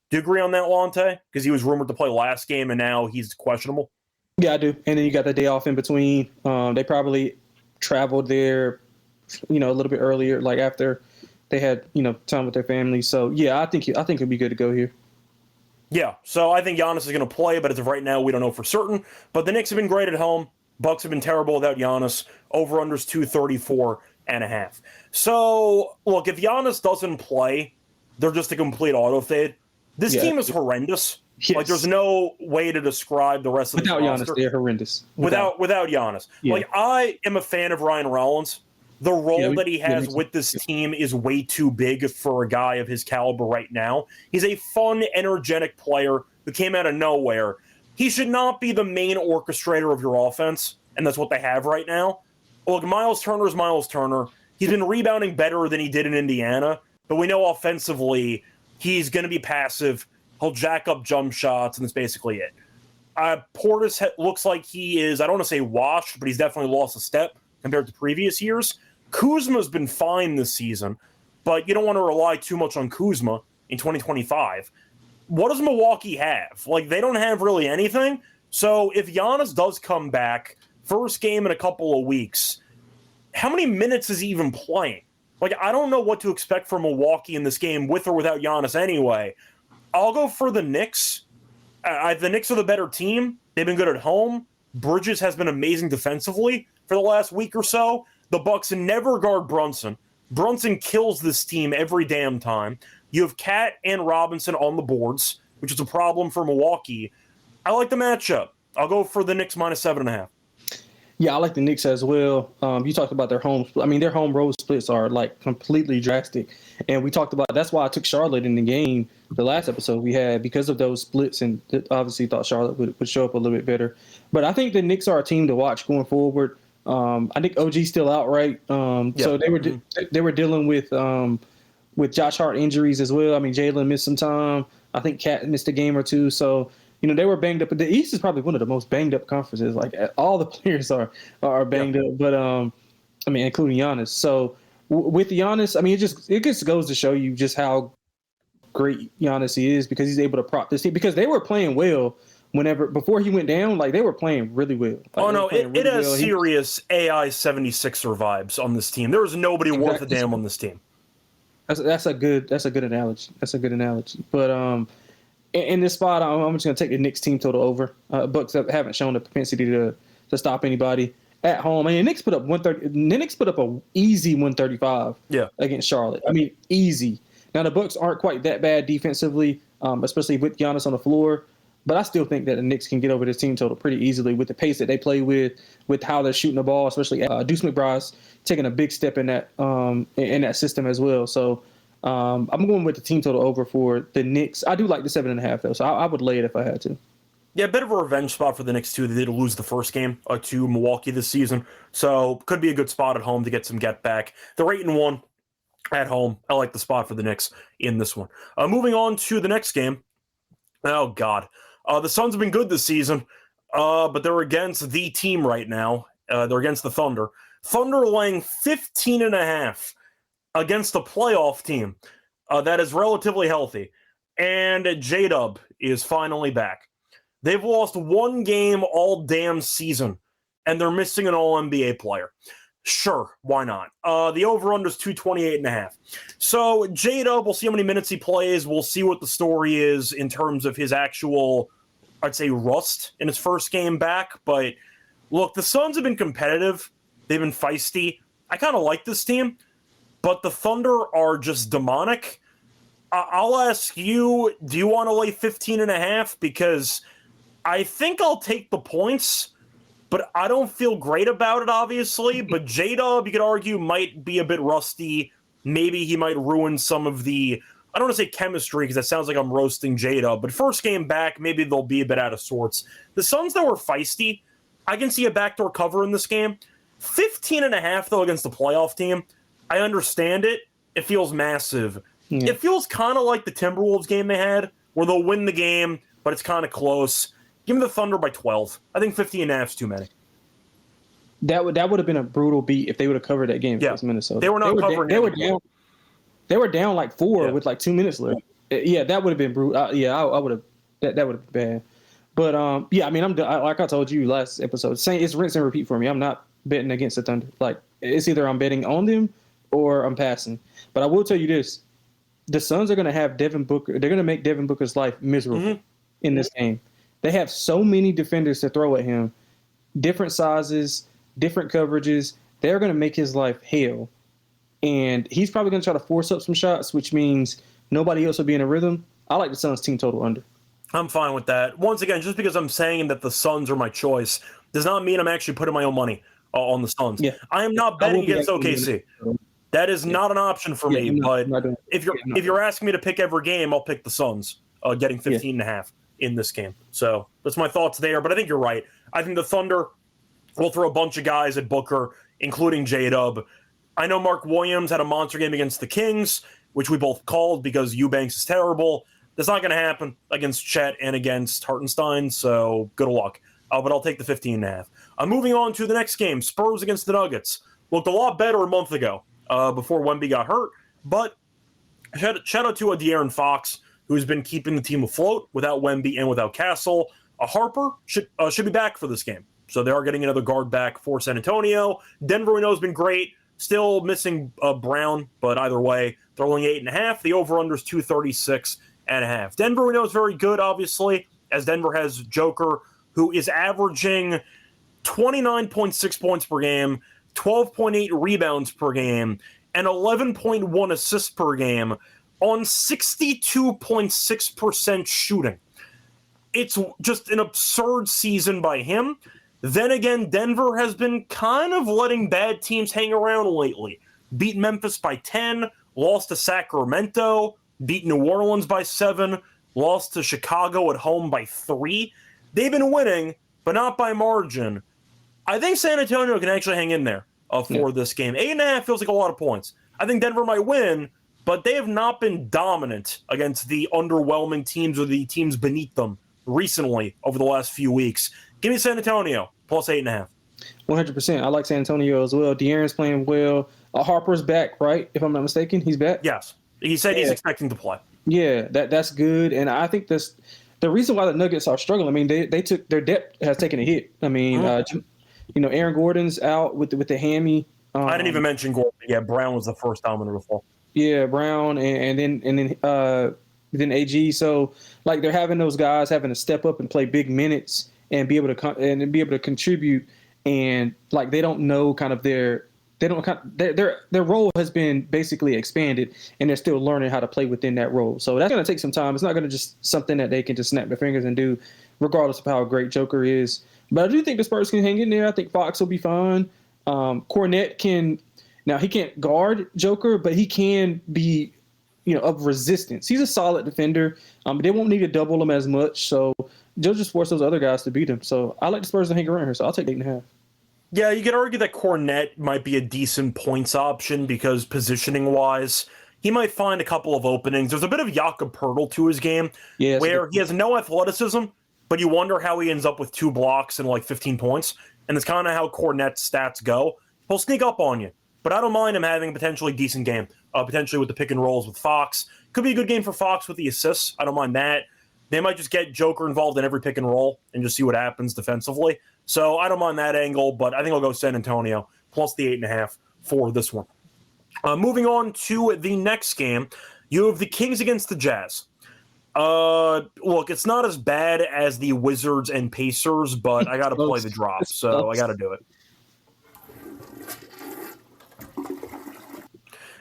Do you agree on that, Lonte? Because he was rumored to play last game, and now he's questionable. Yeah, I do. And then you got the day off in between. They probably traveled there, a little bit earlier, like after they had, time with their family. So yeah, I think it'd be good to go here. Yeah, so I think Giannis is going to play, but as of right now, we don't know for certain. But the Knicks have been great at home. Bucks have been terrible without Giannis. Over-under's 234.5. So, look, if Giannis doesn't play, they're just a complete auto fade. This team is horrendous. Yes. Like, there's no way to describe the rest of the roster. Without Giannis, they're horrendous. Without Giannis. Yeah. Like, I am a fan of Ryan Rollins. The role that he has with this team is way too big for a guy of his caliber right now. He's a fun, energetic player who came out of nowhere. He should not be the main orchestrator of your offense, and that's what they have right now. Look, Miles Turner's Miles Turner. He's been rebounding better than he did in Indiana, but we know offensively he's going to be passive. He'll jack up jump shots, and that's basically it. Portis looks like he is, I don't want to say washed, but he's definitely lost a step compared to previous years. Kuzma's been fine this season, but you don't want to rely too much on Kuzma in 2025. What does Milwaukee have? Like, they don't have really anything. So if Giannis does come back, first game in a couple of weeks, how many minutes is he even playing? Like, I don't know what to expect from Milwaukee in this game with or without Giannis anyway. I'll go for the Knicks. The Knicks are the better team. They've been good at home. Bridges has been amazing defensively for the last week or so. The Bucks never guard Brunson. Brunson kills this team every damn time. You have Cat and Robinson on the boards, which is a problem for Milwaukee. I like the matchup. I'll go for the Knicks minus 7.5. Yeah, I like the Knicks as well. You talked about their home split. I mean, their home road splits are like completely drastic. And we talked about that's why I took Charlotte in the game, the last episode we had, because of those splits, and obviously thought Charlotte would show up a little bit better. But I think the Knicks are a team to watch going forward. I think OG's still out, right? So they were dealing with Josh Hart injuries as well. I mean, Jalen missed some time. I think Cat missed a game or two. So, they were banged up. But the East is probably one of the most banged up conferences. Like, all the players are banged up. But, including Giannis. So, with Giannis, I mean, it just goes to show you just how great Giannis is, because he's able to prop this team. Because they were playing well before he went down, like, they were playing really well. Like, it has serious AI 76er vibes on this team. There is nobody worth a damn on this team. That's a good analogy. But in this spot, I'm just going to take the Knicks team total over. Bucks haven't shown the propensity to stop anybody at home. I mean, the Knicks put up 130. The Knicks put up a easy 135 against Charlotte. I mean, easy. Now, the Bucks aren't quite that bad defensively, especially with Giannis on the floor. But I still think that the Knicks can get over this team total pretty easily with the pace that they play with how they're shooting the ball, especially Deuce McBride's taking a big step in that system as well. So I'm going with the team total over for the Knicks. I do like the 7.5 though, so I would lay it if I had to. Yeah, a bit of a revenge spot for the Knicks too. They did lose the first game to Milwaukee this season, so could be a good spot at home to get some get back. They're 8-1 at home. I like the spot for the Knicks in this one. Moving on to the next game. Oh God. The Suns have been good this season, but they're against the team right now. They're against the Thunder. Thunder laying 15.5 against a playoff team that is relatively healthy. And J-Dub is finally back. They've lost one game all damn season, and they're missing an All-NBA player. Sure, why not? The over-under is 228.5. So J-Dub, we'll see how many minutes he plays. We'll see what the story is in terms of his actual, I'd say, rust in his first game back. But look, the Suns have been competitive. They've been feisty. I kind of like this team, but the Thunder are just demonic. I'll ask you, do you want to lay 15.5? Because I think I'll take the points, but I don't feel great about it, obviously. But J-Dub, you could argue, might be a bit rusty. Maybe he might ruin some of the, I don't want to say chemistry because that sounds like I'm roasting J-Dub, but first game back, maybe they'll be a bit out of sorts. The Suns, though, are feisty. I can see a backdoor cover in this game. 15.5, though, against the playoff team. I understand it. It feels massive. Yeah. It feels kind of like the Timberwolves game they had, where they'll win the game, but it's kind of close. Give me the Thunder by 12. I think 15.5 is too many. That would have been a brutal beat if they would have covered that game against Minnesota. They were not covering. They were down like 4 with like 2 minutes left. Yeah, that would have been brutal. I would have. That would have been bad. But I mean, like I told you last episode, it's rinse and repeat for me. I'm not betting against the Thunder. Like it's either I'm betting on them or I'm passing. But I will tell you this: the Suns are going to have Devin Booker. They're going to make Devin Booker's life miserable in this game. They have so many defenders to throw at him, different sizes, different coverages. They're going to make his life hell. And he's probably going to try to force up some shots, which means nobody else will be in a rhythm. I like the Suns team total under. I'm fine with that. Once again, just because I'm saying that the Suns are my choice does not mean I'm actually putting my own money on the Suns. Yeah. I am not betting against OKC. That is not an option for me. But if you're asking me to pick every game, I'll pick the Suns getting 15.5 in this game. So that's my thoughts there. But I think you're right. I think the Thunder will throw a bunch of guys at Booker, including J-Dub. I know Mark Williams had a monster game against the Kings, which we both called because Eubanks is terrible. That's not going to happen against Chet and against Hartenstein, so good luck. But I'll take the 15.5. Moving on to the next game, Spurs against the Nuggets. Looked a lot better a month ago before Wemby got hurt, but shout out to De'Aaron Fox, who's been keeping the team afloat without Wemby and without Castle. Harper should be back for this game, so they are getting another guard back for San Antonio. Denver, we know, has been great. Still missing Brown, but either way, they're only 8.5. The over-under is 236.5. Denver, we know, is very good, obviously, as Denver has Joker, who is averaging 29.6 points per game, 12.8 rebounds per game, and 11.1 assists per game on 62.6% shooting. It's just an absurd season by him. Then again, Denver has been kind of letting bad teams hang around lately. Beat Memphis by 10, lost to Sacramento, beat New Orleans by 7, lost to Chicago at home by 3. They've been winning, but not by margin. I think San Antonio can actually hang in there for this game. 8.5 feels like a lot of points. I think Denver might win, but they have not been dominant against the underwhelming teams or the teams beneath them recently over the last few weeks. Give me San Antonio, plus 8.5. 100%. I like San Antonio as well. De'Aaron's playing well. Harper's back, right? If I'm not mistaken, he's back? Yes. He said he's expecting to play. Yeah, that's good. And I think that's the reason why the Nuggets are struggling. I mean, they took their depth has taken a hit. I mean, Aaron Gordon's out with the hammy. I didn't even mention Gordon. Yeah, Brown was the first domino to fall. Yeah, Brown and then AG. So like they're having those guys having to step up and play big minutes and be able to contribute, and like they don't know kind of their role has been basically expanded, and they're still learning how to play within that role. So that's going to take some time. It's not going to just something that they can just snap their fingers and do, regardless of how great Joker is. But I do think the Spurs can hang in there. I think Fox will be fine. Cornette he can't guard Joker, but he can be, of resistance. He's a solid defender, but they won't need to double him as much. So they'll just force those other guys to beat him. So I like the Spurs to hang around here. So I'll take 8.5. Yeah, you could argue that Cornette might be a decent points option because positioning-wise, he might find a couple of openings. There's a bit of Jakob Poeltl to his game where he has no athleticism, but you wonder how he ends up with 2 blocks and like 15 points. And it's kind of how Cornette's stats go. He'll sneak up on you, but I don't mind him having a potentially decent game, potentially with the pick and rolls with Fox. Could be a good game for Fox with the assists. I don't mind that. They might just get Joker involved in every pick and roll and just see what happens defensively. So I don't mind that angle, but I think I'll go San Antonio plus the 8.5 for this one. Moving on to the next game, you have the Kings against the Jazz. Look, it's not as bad as the Wizards and Pacers, but I got to play the drop, so I got to do it.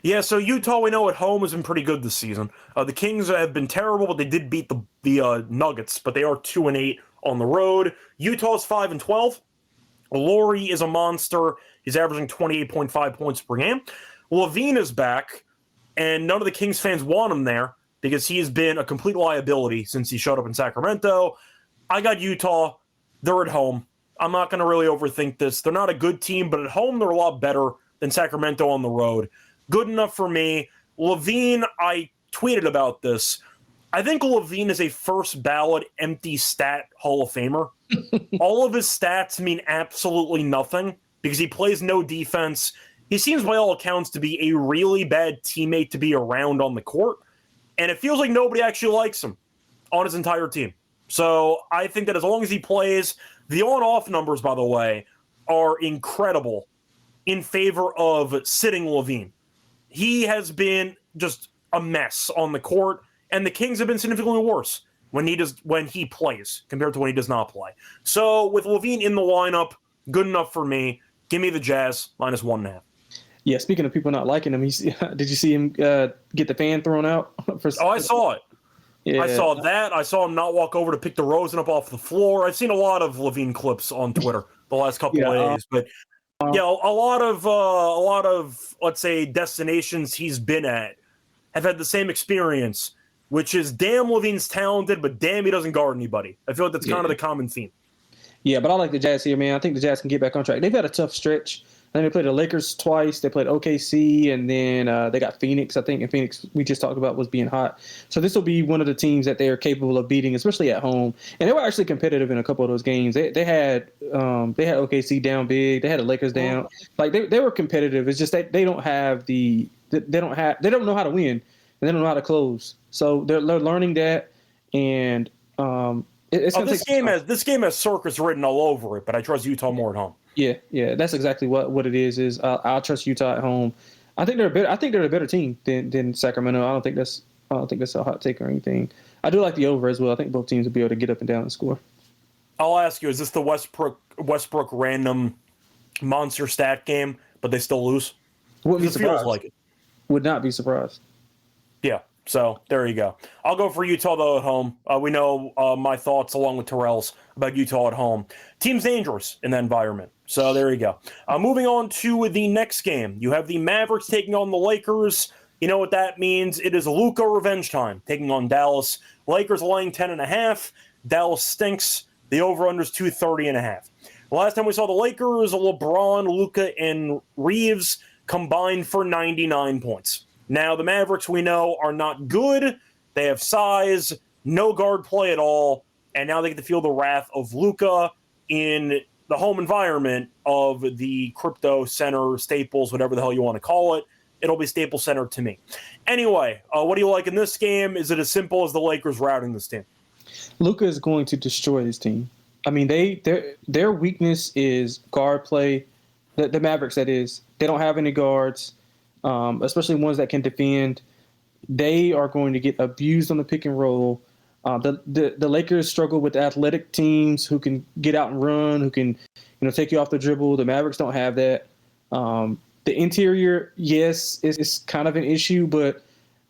Yeah, so Utah, we know at home has been pretty good this season. The Kings have been terrible, but they did beat the Nuggets, but they are 2-8 on the road. Utah's 5-12. Laurie is a monster. He's averaging 28.5 points per game. LaVine is back, and none of the Kings fans want him there because he has been a complete liability since he showed up in Sacramento. I got Utah. They're at home. I'm not going to really overthink this. They're not a good team, but at home they're a lot better than Sacramento on the road. Good enough for me. LaVine, I tweeted about this. I think LaVine is a first ballot empty stat Hall of Famer. All of his stats mean absolutely nothing because he plays no defense. He seems by all accounts to be a really bad teammate to be around on the court. And it feels like nobody actually likes him on his entire team. So I think that as long as he plays, the on-off numbers, by the way, are incredible in favor of sitting LaVine. He has been just a mess on the court, and the Kings have been significantly worse when he plays compared to when he does not play. So with LaVine in the lineup, good enough for me. Give me the Jazz minus 1.5. Yeah, speaking of people not liking him, did you see him get the fan thrown out? I saw it. Yeah. I saw that. I saw him not walk over to pick DeRozan up off the floor. I've seen a lot of LaVine clips on Twitter the last couple of days, but yeah, a lot of let's say destinations he's been at have had the same experience, which is damn LaVine's talented, but damn he doesn't guard anybody. I feel like that's kind of the common theme. Yeah, but I like the Jazz here, man. I think the Jazz can get back on track. They've had a tough stretch. I think they played the Lakers twice. They played OKC, and then they got Phoenix. I think, and Phoenix we just talked about was being hot. So this will be one of the teams that they are capable of beating, especially at home. And they were actually competitive in a couple of those games. They had OKC down big. They had the Lakers down. Like they were competitive. It's just that they don't know how to win, and they don't know how to close. So they're learning that, and this game has circus written all over it, but I trust Utah more at home. Yeah, that's exactly what it is. I'll trust Utah at home. I think they're a better team than Sacramento. I don't think that's a hot take or anything. I do like the over as well. I think both teams will be able to get up and down and score. I'll ask you: is this the Westbrook random monster stat game, but they still lose? Wouldn't be it surprised. feels like it. Would not be surprised. Yeah. So there you go. I'll go for Utah, though, at home. We know my thoughts, along with Terrell's, about Utah at home. Team's dangerous in that environment. So there you go. Moving on to the next game. You have the Mavericks taking on the Lakers. You know what that means. It is Luka revenge time, taking on Dallas. Lakers laying 10.5. Dallas stinks. The over-under is 230.5. The last time we saw the Lakers, LeBron, Luka, and Reeves combined for 99 points. Now, the Mavericks, we know, are not good. They have size, no guard play at all, and now they get to feel the wrath of Luka in the home environment of the Crypto Center, Staples, whatever the hell you want to call it. It'll be Staples Center to me. Anyway, what do you like in this game? Is it as simple as the Lakers routing this team? Luka is going to destroy his team. I mean, their weakness is guard play. The Mavericks, that is. They don't have any guards. Especially ones that can defend. They are going to get abused on the pick and roll. The Lakers struggle with athletic teams who can get out and run, who can take you off the dribble. The Mavericks don't have that. The interior, yes, is kind of an issue, but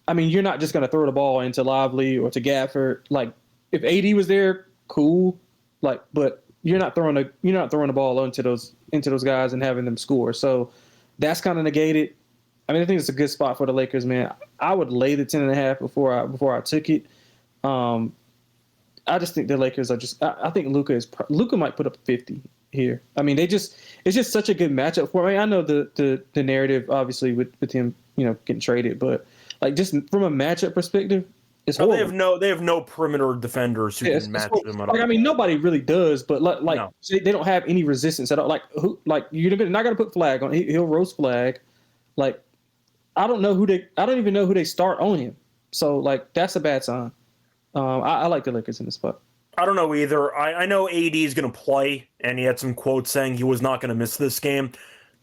I mean, you're not just going to throw the ball into Lively or to Gafford. Like if AD was there, cool. Like, but you're not throwing the ball into those guys and having them score. So that's kind of negated. I mean, I think it's a good spot for the Lakers, man. I would lay the 10.5 before I took it. I just think the Lakers are just. I think Luka might put up 50 here. I mean, it's just such a good matchup for me. I know the narrative obviously with him, getting traded, but like just from a matchup perspective, it's horrible. They have no perimeter defenders who can match them at all. Like, I mean, nobody really does, but No. they don't have any resistance at all. Like you're not gonna put Flag on. He'll roast Flag. Like I don't even know who they start on him. So like that's a bad sign. I like the Lakers in this spot. I don't know either. I know AD is going to play, and he had some quotes saying he was not going to miss this game.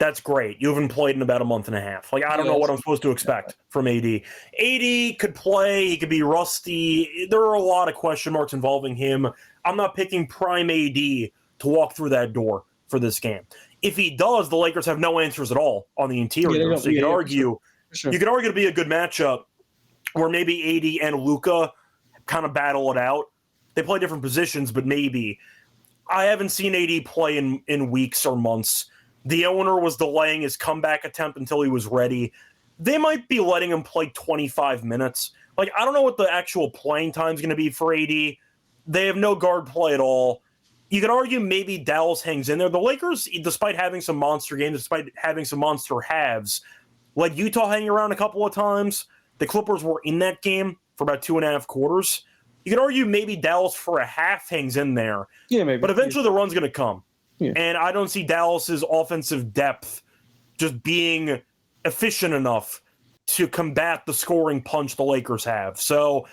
That's great. You haven't played in about a month and a half. Like, I don't know what I'm supposed to expect from AD. AD could play. He could be rusty. There are a lot of question marks involving him. I'm not picking prime AD to walk through that door for this game. If he does, the Lakers have no answers at all on the interior. So you could argue, you could argue to be a good matchup where maybe AD and Luka kind of battle it out. They play different positions, but maybe. I haven't seen AD play in weeks or months. The owner was delaying his comeback attempt until he was ready. They might be letting him play 25 minutes. Like, I don't know what the actual playing time is going to be for AD. They have no guard play at all. You could argue maybe Dallas hangs in there. The Lakers, despite having some monster games, despite having some monster halves, let Utah hang around a couple of times. The Clippers were in that game for about 2.5 quarters. You could argue maybe Dallas for a half hangs in there. Yeah, maybe. But eventually the run's going to come. Yeah. And I don't see Dallas's offensive depth just being efficient enough to combat the scoring punch the Lakers have. So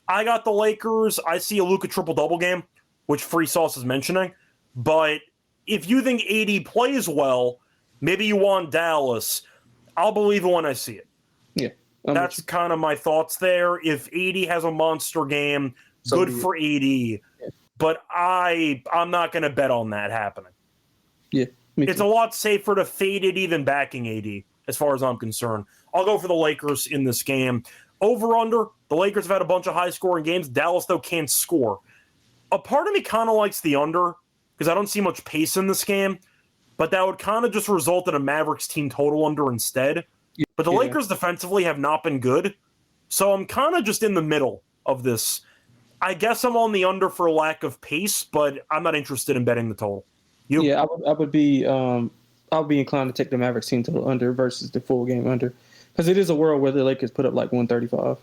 I got the Lakers. I see a Luka triple-double game, which Free Sauce is mentioning. But if you think AD plays well, maybe you want Dallas. I'll believe it when I see it. Yeah. That's kind of my thoughts there. If AD has a monster game, good for AD. Yeah. But I'm not going to bet on that happening. Yeah. It's a lot safer to fade it even backing AD, as far as I'm concerned. I'll go for the Lakers in this game. Over-under, the Lakers have had a bunch of high-scoring games. Dallas, though, can't score. A part of me kind of likes the under, because I don't see much pace in this game. But that would kind of just result in a Mavericks team total under instead. But the Lakers defensively have not been good. So I'm kind of just in the middle of this. I guess I'm on the under for lack of pace, but I'm not interested in betting the total. You? Yeah, I would be I'll be inclined to take the Mavericks team total under versus the full game under. Because it is a world where the Lakers put up like 135.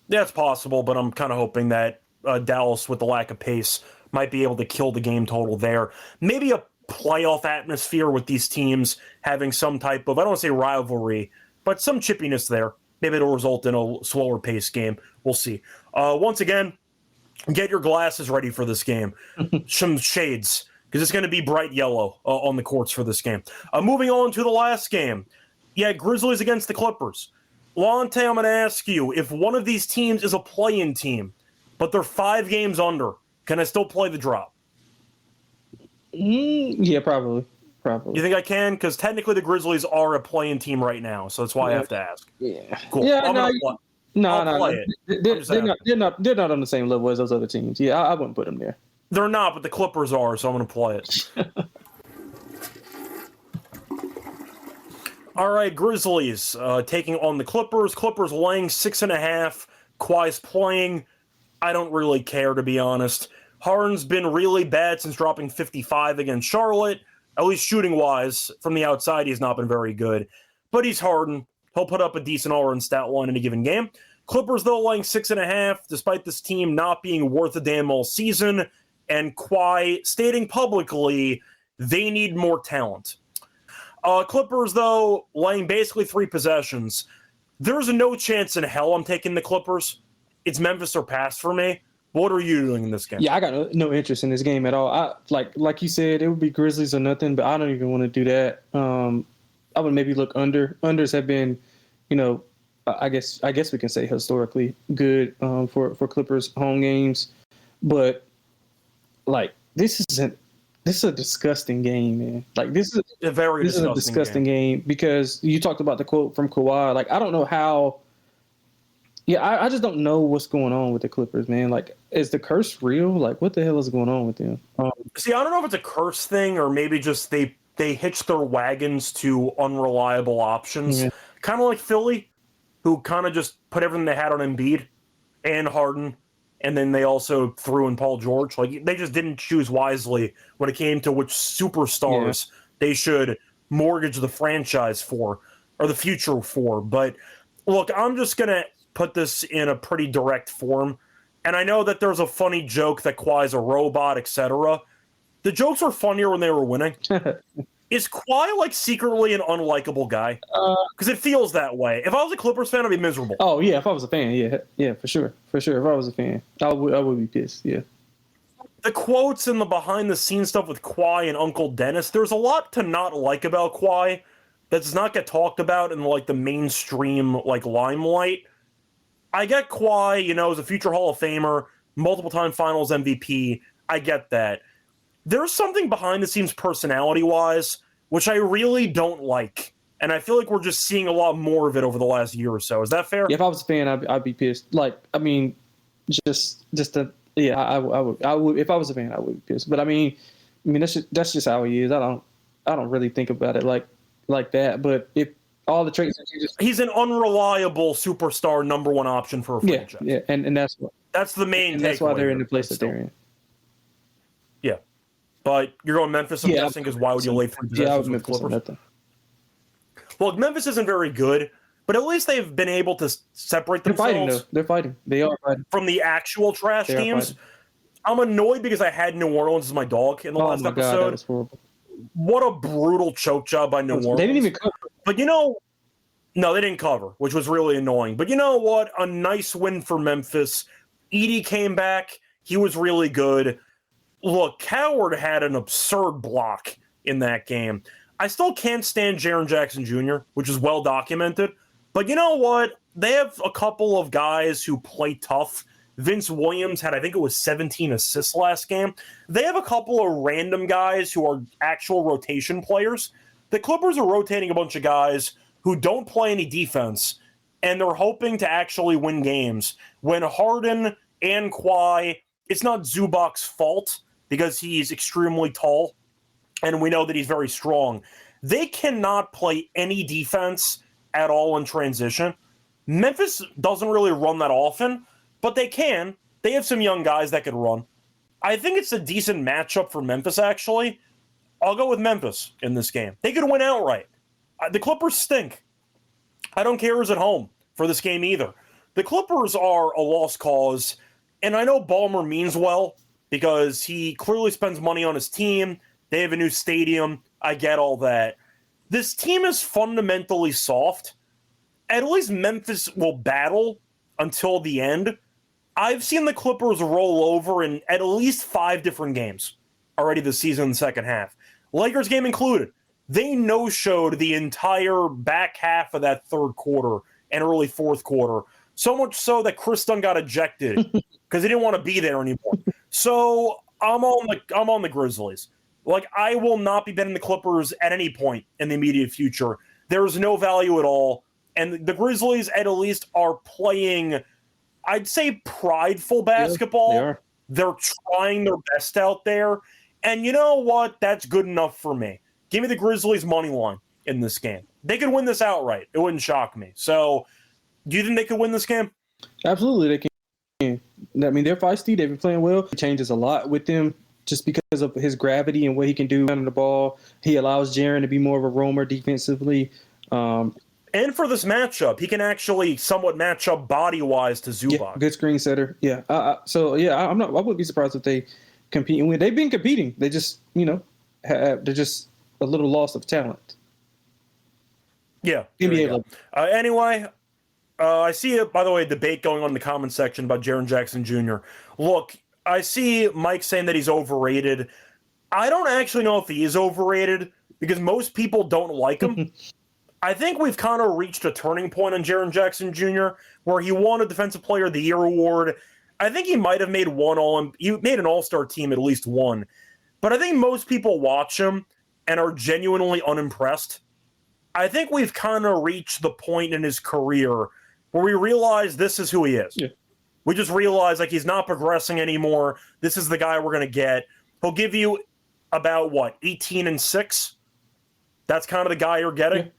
Yeah, it's possible, but I'm kind of hoping that Dallas, with the lack of pace, might be able to kill the game total there. Maybe a playoff atmosphere with these teams having some type of, I don't want to say rivalry, but some chippiness there. Maybe it'll result in a slower pace game. We'll see. Once again, get your glasses ready for this game. Some shades, because it's going to be bright yellow on the courts for this game. Moving on to the last game. Yeah, Grizzlies against the Clippers. Lonte, I'm going to ask you, if one of these teams is a play-in team, but they're 5 games under, can I still play the drop? Yeah, probably. You think I can? Because technically the Grizzlies are a play-in team right now, so that's why I have to ask. Yeah. Cool. Yeah, No. They're not on the same level as those other teams. Yeah, I wouldn't put them there. They're not, but the Clippers are, so I'm going to play it. All right, Grizzlies taking on the Clippers. Clippers laying 6.5. Kawhi's playing. I don't really care, to be honest. Harden's been really bad since dropping 55 against Charlotte. At least shooting-wise, from the outside, he's not been very good. But he's Harden. He'll put up a decent all-around stat line in a given game. Clippers, though, laying 6.5, despite this team not being worth a damn all season, and Kawhi stating publicly they need more talent. Clippers, though, laying basically 3 possessions. There's no chance in hell I'm taking the Clippers. It's Memphis or pass for me. What are you doing in this game? Yeah, I got no interest in this game at all. I like you said, it would be Grizzlies or nothing, but I don't even want to do that. I would maybe look under. Unders have been, I guess we can say historically good for Clippers home games, but like this is a disgusting game, man. Like this is a disgusting game because you talked about the quote from Kawhi. Like I don't know how. Yeah, I just don't know what's going on with the Clippers, man. Like, is the curse real? Like, what the hell is going on with them? See, I don't know if it's a curse thing or maybe just they hitch their wagons to unreliable options. Yeah. Kind of like Philly, who kind of just put everything they had on Embiid and Harden, and then they also threw in Paul George. Like, they just didn't choose wisely when it came to which superstars they should mortgage the franchise for or the future for. But, look, I'm just going to put this in a pretty direct form. And I know that there's a funny joke that Kawhi's a robot, etc. The jokes were funnier when they were winning. Is Kawhi like secretly an unlikable guy? Because it feels that way. If I was a Clippers fan, I'd be miserable. Oh yeah, if I was a fan, yeah, for sure. If I was a fan, I would be pissed. Yeah. the quotes and the behind-the-scenes stuff with Kawhi and Uncle Dennis, there's a lot to not like about Kawhi that does not get talked about in, like, the mainstream, like, limelight. I get Kawhi, as a future Hall of Famer, multiple-time Finals MVP. I get that. There's something behind-the-scenes personality-wise which I really don't like. And I feel like we're just seeing a lot more of it over the last year or so. Is that fair? Yeah, if I was a fan, I'd be pissed. Like, I mean, I would. If I was a fan, I would be pissed. But I mean, that's just how he is. I don't really think about it like that. But if all the traits that you just, he's an unreliable superstar number one option for a franchise. Yeah, and that's the main. And that's why they're in the place that they're in. Yeah, but you're going Memphis. I'm guessing because why would you lay 3 possessions with Clippers? Well, Memphis isn't very good, but at least they've been able to separate themselves. They're fighting. They are fighting from the actual trash teams. I'm annoyed because I had New Orleans as my dog in the last episode. God, that was horrible. What a brutal choke job by New Orleans. They didn't even cover. But no, they didn't cover, which was really annoying. But you know what? A nice win for Memphis. Edey came back. He was really good. Look, Coward had an absurd block in that game. I still can't stand Jaren Jackson Jr., which is well documented. But you know what? They have a couple of guys who play tough. Vince Williams had, I think it was 17 assists last game. They have a couple of random guys who are actual rotation players. The Clippers are rotating a bunch of guys who don't play any defense, and they're hoping to actually win games. When Harden and Kawhi, it's not Zubac's fault because he's extremely tall, and we know that he's very strong. They cannot play any defense at all in transition. Memphis doesn't really run that often, but they can. They have some young guys that could run. I think it's a decent matchup for Memphis, actually. I'll go with Memphis in this game. They could win outright. The Clippers stink. I don't care who's at home for this game either. The Clippers are a lost cause, and I know Ballmer means well because he clearly spends money on his team. They have a new stadium. I get all that. This team is fundamentally soft. At least Memphis will battle until the end. I've seen the Clippers roll over in at least 5 different games already this season in the second half. Lakers game included. They no-showed the entire back half of that third quarter and early fourth quarter. So much so that Chris Dunn got ejected because he didn't want to be there anymore. So I'm on the Grizzlies. Like, I will not be betting the Clippers at any point in the immediate future. There's no value at all. And the Grizzlies, at least, are playing, I'd say, prideful basketball. Yeah, They're trying their best out there. And you know what? That's good enough for me. Give me the Grizzlies' money line in this game. They could win this outright. It wouldn't shock me. So, do you think they could win this game? Absolutely, they can. I mean, they're feisty. They've been playing well. It changes a lot with them just because of his gravity and what he can do under the ball. He allows Jaren to be more of a roamer defensively. And for this matchup, he can actually somewhat match up body-wise to Zubac. Yeah, good screen setter. Yeah. I wouldn't be surprised if they compete and win. They've been competing. They just, they're just a little loss of talent. Yeah. Anyway, I see, by the way, debate going on in the comment section about Jaren Jackson Jr. Look, I see Mike saying that he's overrated. I don't actually know if he is overrated because most people don't like him. I think we've kind of reached a turning point on Jaren Jackson Jr. where he won a Defensive Player of the Year award. I think he might have made he made an All-Star team at least one. But I think most people watch him and are genuinely unimpressed. I think we've kind of reached the point in his career where we realize this is who he is. Yeah. We just realize he's not progressing anymore. This is the guy we're going to get. He'll give you about 18-6. That's kind of the guy you're getting. Yeah.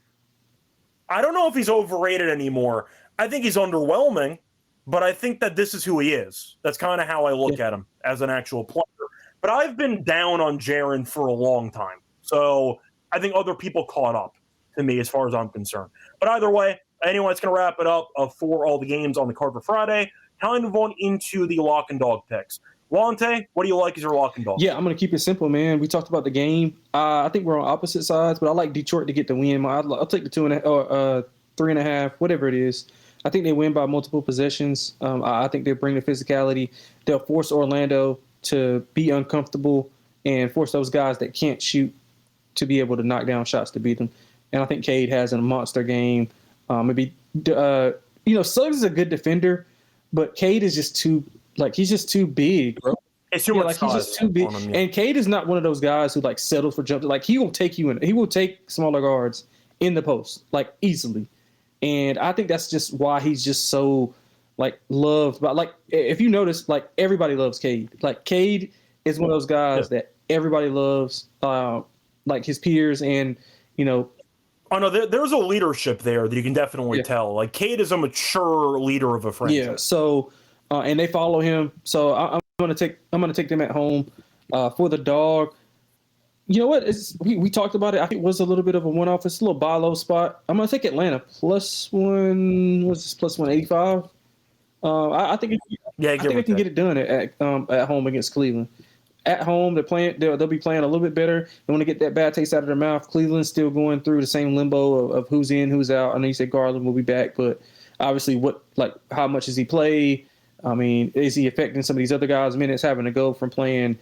I don't know if he's overrated anymore. I think he's underwhelming, but I think that this is who he is. That's kind of how I look at him as an actual player. But I've been down on Jaren for a long time. So I think other people caught up to me as far as I'm concerned. But either way, anyway, it's going to wrap it up for all the games on the card for Friday. Time to move on into the lock and dog picks. Lonte, what do you like as your lock and dog? Yeah, I'm going to keep it simple, man. We talked about the game. I think we're on opposite sides, but I like Detroit to get the win. I'll take the 2.5 or 3.5, whatever it is. I think they win by multiple possessions. I think they bring the physicality. They'll force Orlando to be uncomfortable and force those guys that can't shoot to be able to knock down shots to beat them. And I think Cade has a monster game. Suggs is a good defender, but Cade is just he's just too big, bro. It's too much he's just too big. And Cade is not one of those guys who settles for jumps. Like, he will take you in. He will take smaller guards in the post, easily. And I think that's just why he's just so loved. But if you notice, everybody loves Cade. Cade is one of those guys that everybody loves, his peers, and Oh no, there's a leadership there that you can definitely tell. Cade is a mature leader of a franchise. Yeah. So, and they follow him. So I'm gonna take them at home. For the dog, you know what? We talked about it. I think it was a little bit of a one-off. It's a little buy low spot. I'm gonna take Atlanta +1. What's this? +185. I think they can get it done at home against Cleveland. At home, they'll be playing a little bit better. They want to get that bad taste out of their mouth. Cleveland's still going through the same limbo of who's in, who's out. I know you said Garland will be back, but obviously, how much does he play? I mean, is he affecting some of these other guys' minutes, having to go from playing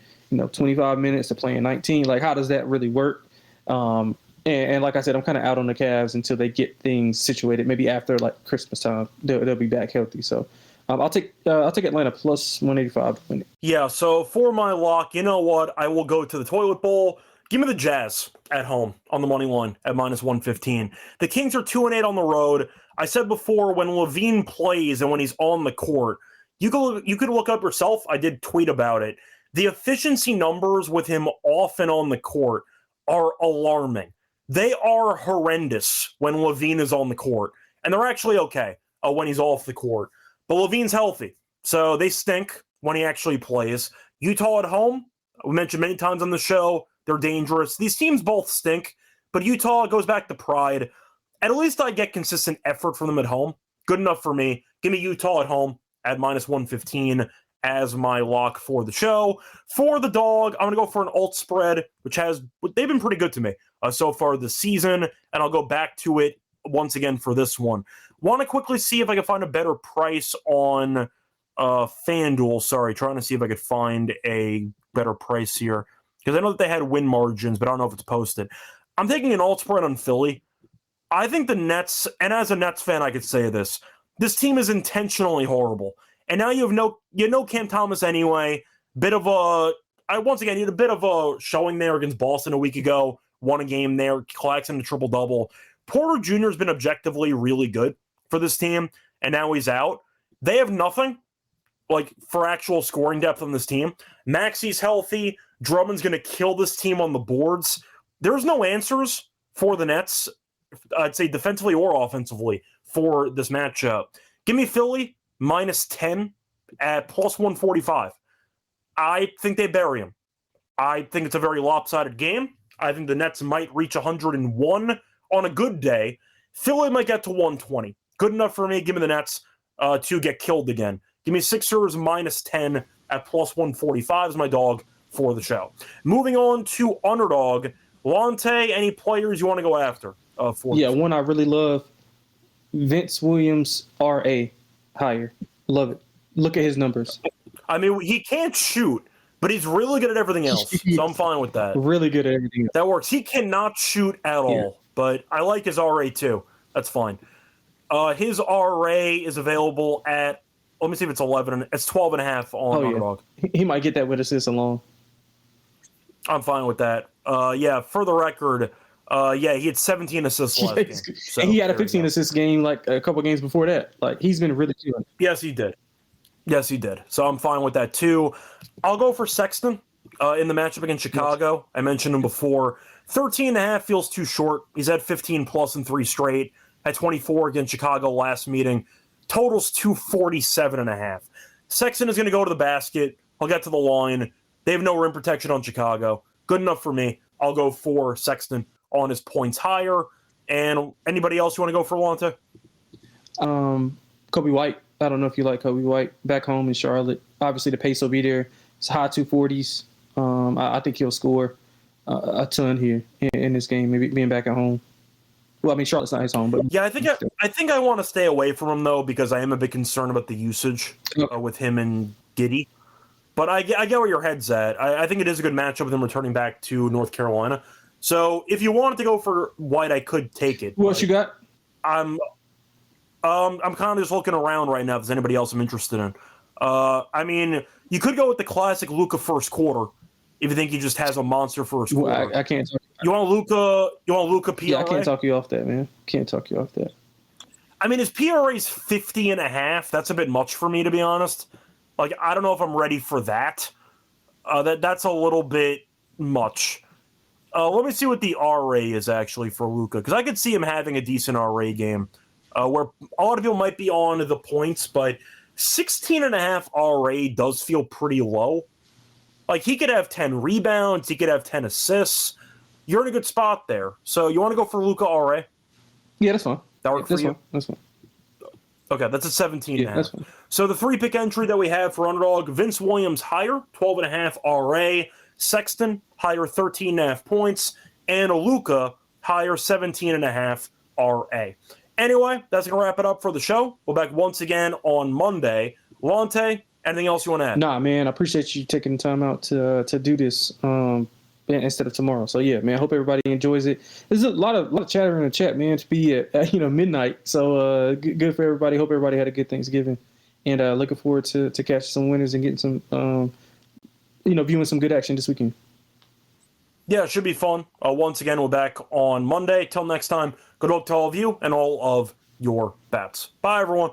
25 minutes to playing 19? How does that really work? And like I said, I'm kind of out on the Cavs until they get things situated. Maybe after Christmas time, they'll be back healthy. So. I'll take Atlanta +185 to win it. Yeah, so for my lock, you know what? I will go to the toilet bowl. Give me the Jazz at home on the money line at -115. The Kings are 2-8 on the road. I said before, when Levine plays and when he's on the court, you could look up yourself. I did tweet about it. The efficiency numbers with him off and on the court are alarming. They are horrendous when Levine is on the court, and they're actually okay when he's off the court. But Levine's healthy, so they stink when he actually plays. Utah at home, we mentioned many times on the show, they're dangerous. These teams both stink, but Utah goes back to pride. At least I get consistent effort from them at home. Good enough for me. Give me Utah at home at -115 as my lock for the show. For the dog, I'm going to go for an alt spread, they've been pretty good to me so far this season, and I'll go back to it once again for this one. Want to quickly see if I can find a better price on FanDuel. Sorry, trying to see if I could find a better price here. Because I know that they had win margins, but I don't know if it's posted. I'm taking an alt spread on Philly. I think the Nets, and as a Nets fan I could say this team is intentionally horrible. And now you have Cam Thomas anyway. You had a bit of a showing there against Boston a week ago. Won a game there, collecting a triple-double. Porter Jr. has been objectively really good for this team, and now he's out. They have nothing for actual scoring depth on this team. Maxi's healthy. Drummond's going to kill this team on the boards. There's no answers for the Nets, I'd say defensively or offensively, for this matchup. Give me Philly -10 at +145. I think they bury him. I think it's a very lopsided game. I think the Nets might reach 101 on a good day. Philly might get to 120. Good enough for me. Give me the Nets to get killed again. Give me Sixers -10 at +145 as my dog for the show. Moving on to underdog. Lonte, any players you want to go after? One I really love. Vince Williams, RA, higher. Love it. Look at his numbers. I mean, he can't shoot, but he's really good at everything else. So I'm fine with that. Really good at everything else. That works. He cannot shoot at all, but I like his RA too. That's fine. His RA is available at, let me see if it's 11. It's 12.5 on underdog. He might get that with assists alone. I'm fine with that. For the record, he had 17 assists last game. So, and he had a 15 assist game a couple games before that. He's been really good. Yes, he did. So I'm fine with that too. I'll go for Sexton in the matchup against Chicago. Yes. I mentioned him before. 13.5 feels too short. He's had 15 plus in 3 straight. Had 24 against Chicago last meeting. Totals 247.5. Sexton is going to go to the basket. I'll get to the line. They have no rim protection on Chicago. Good enough for me. I'll go for Sexton on his points higher. And anybody else you want to go for, Lonte? Kobe White. I don't know if you like Kobe White. Back home in Charlotte. Obviously, the pace will be there. It's high 240s. I think he'll score a ton here in this game, maybe being back at home. Well, I mean, Charlotte's not his home, but I think I want to stay away from him though because I am a bit concerned about the usage with him and Giddey. But I get where your head's at. I think it is a good matchup with him returning back to North Carolina. So if you wanted to go for White, I could take it. Who else you got? I'm kind of just looking around right now if there's anybody else I'm interested in. I mean, you could go with the classic Luka first quarter if you think he just has a monster first quarter. Well, I can't. You want Luka PRA? Yeah, I can't talk you off that, man. Can't talk you off that. I mean, his PRA's 50.5. That's a bit much for me, to be honest. Like, I don't know if I'm ready for that. That's a little bit much. Let me see what the RA is actually for Luka, because I could see him having a decent RA game, where a lot of people might be on the points, but 16.5 RA does feel pretty low. Like, he could have 10 rebounds, he could have 10 assists. You're in a good spot there. So you want to go for Luka RA? Yeah, that's fine. That work for you? That's fine. Okay, that's a 17.5. Yeah, that's fine. So the 3-pick entry that we have for underdog, Vince Williams higher, 12.5 RA. Sexton, higher 13.5 points. And Luka, higher 17.5 RA. Anyway, that's going to wrap it up for the show. We'll be back once again on Monday. Lonte, anything else you want to add? Nah, man, I appreciate you taking the time out to do this instead of tomorrow. So, yeah, man, I hope everybody enjoys it. There's a lot of chatter in the chat, man, to be at midnight. So, good for everybody. Hope everybody had a good Thanksgiving. And looking forward to catching some winners and getting some viewing some good action this weekend. Yeah, it should be fun. Once again, we're back on Monday. Till next time, good luck to all of you and all of your bets. Bye, everyone.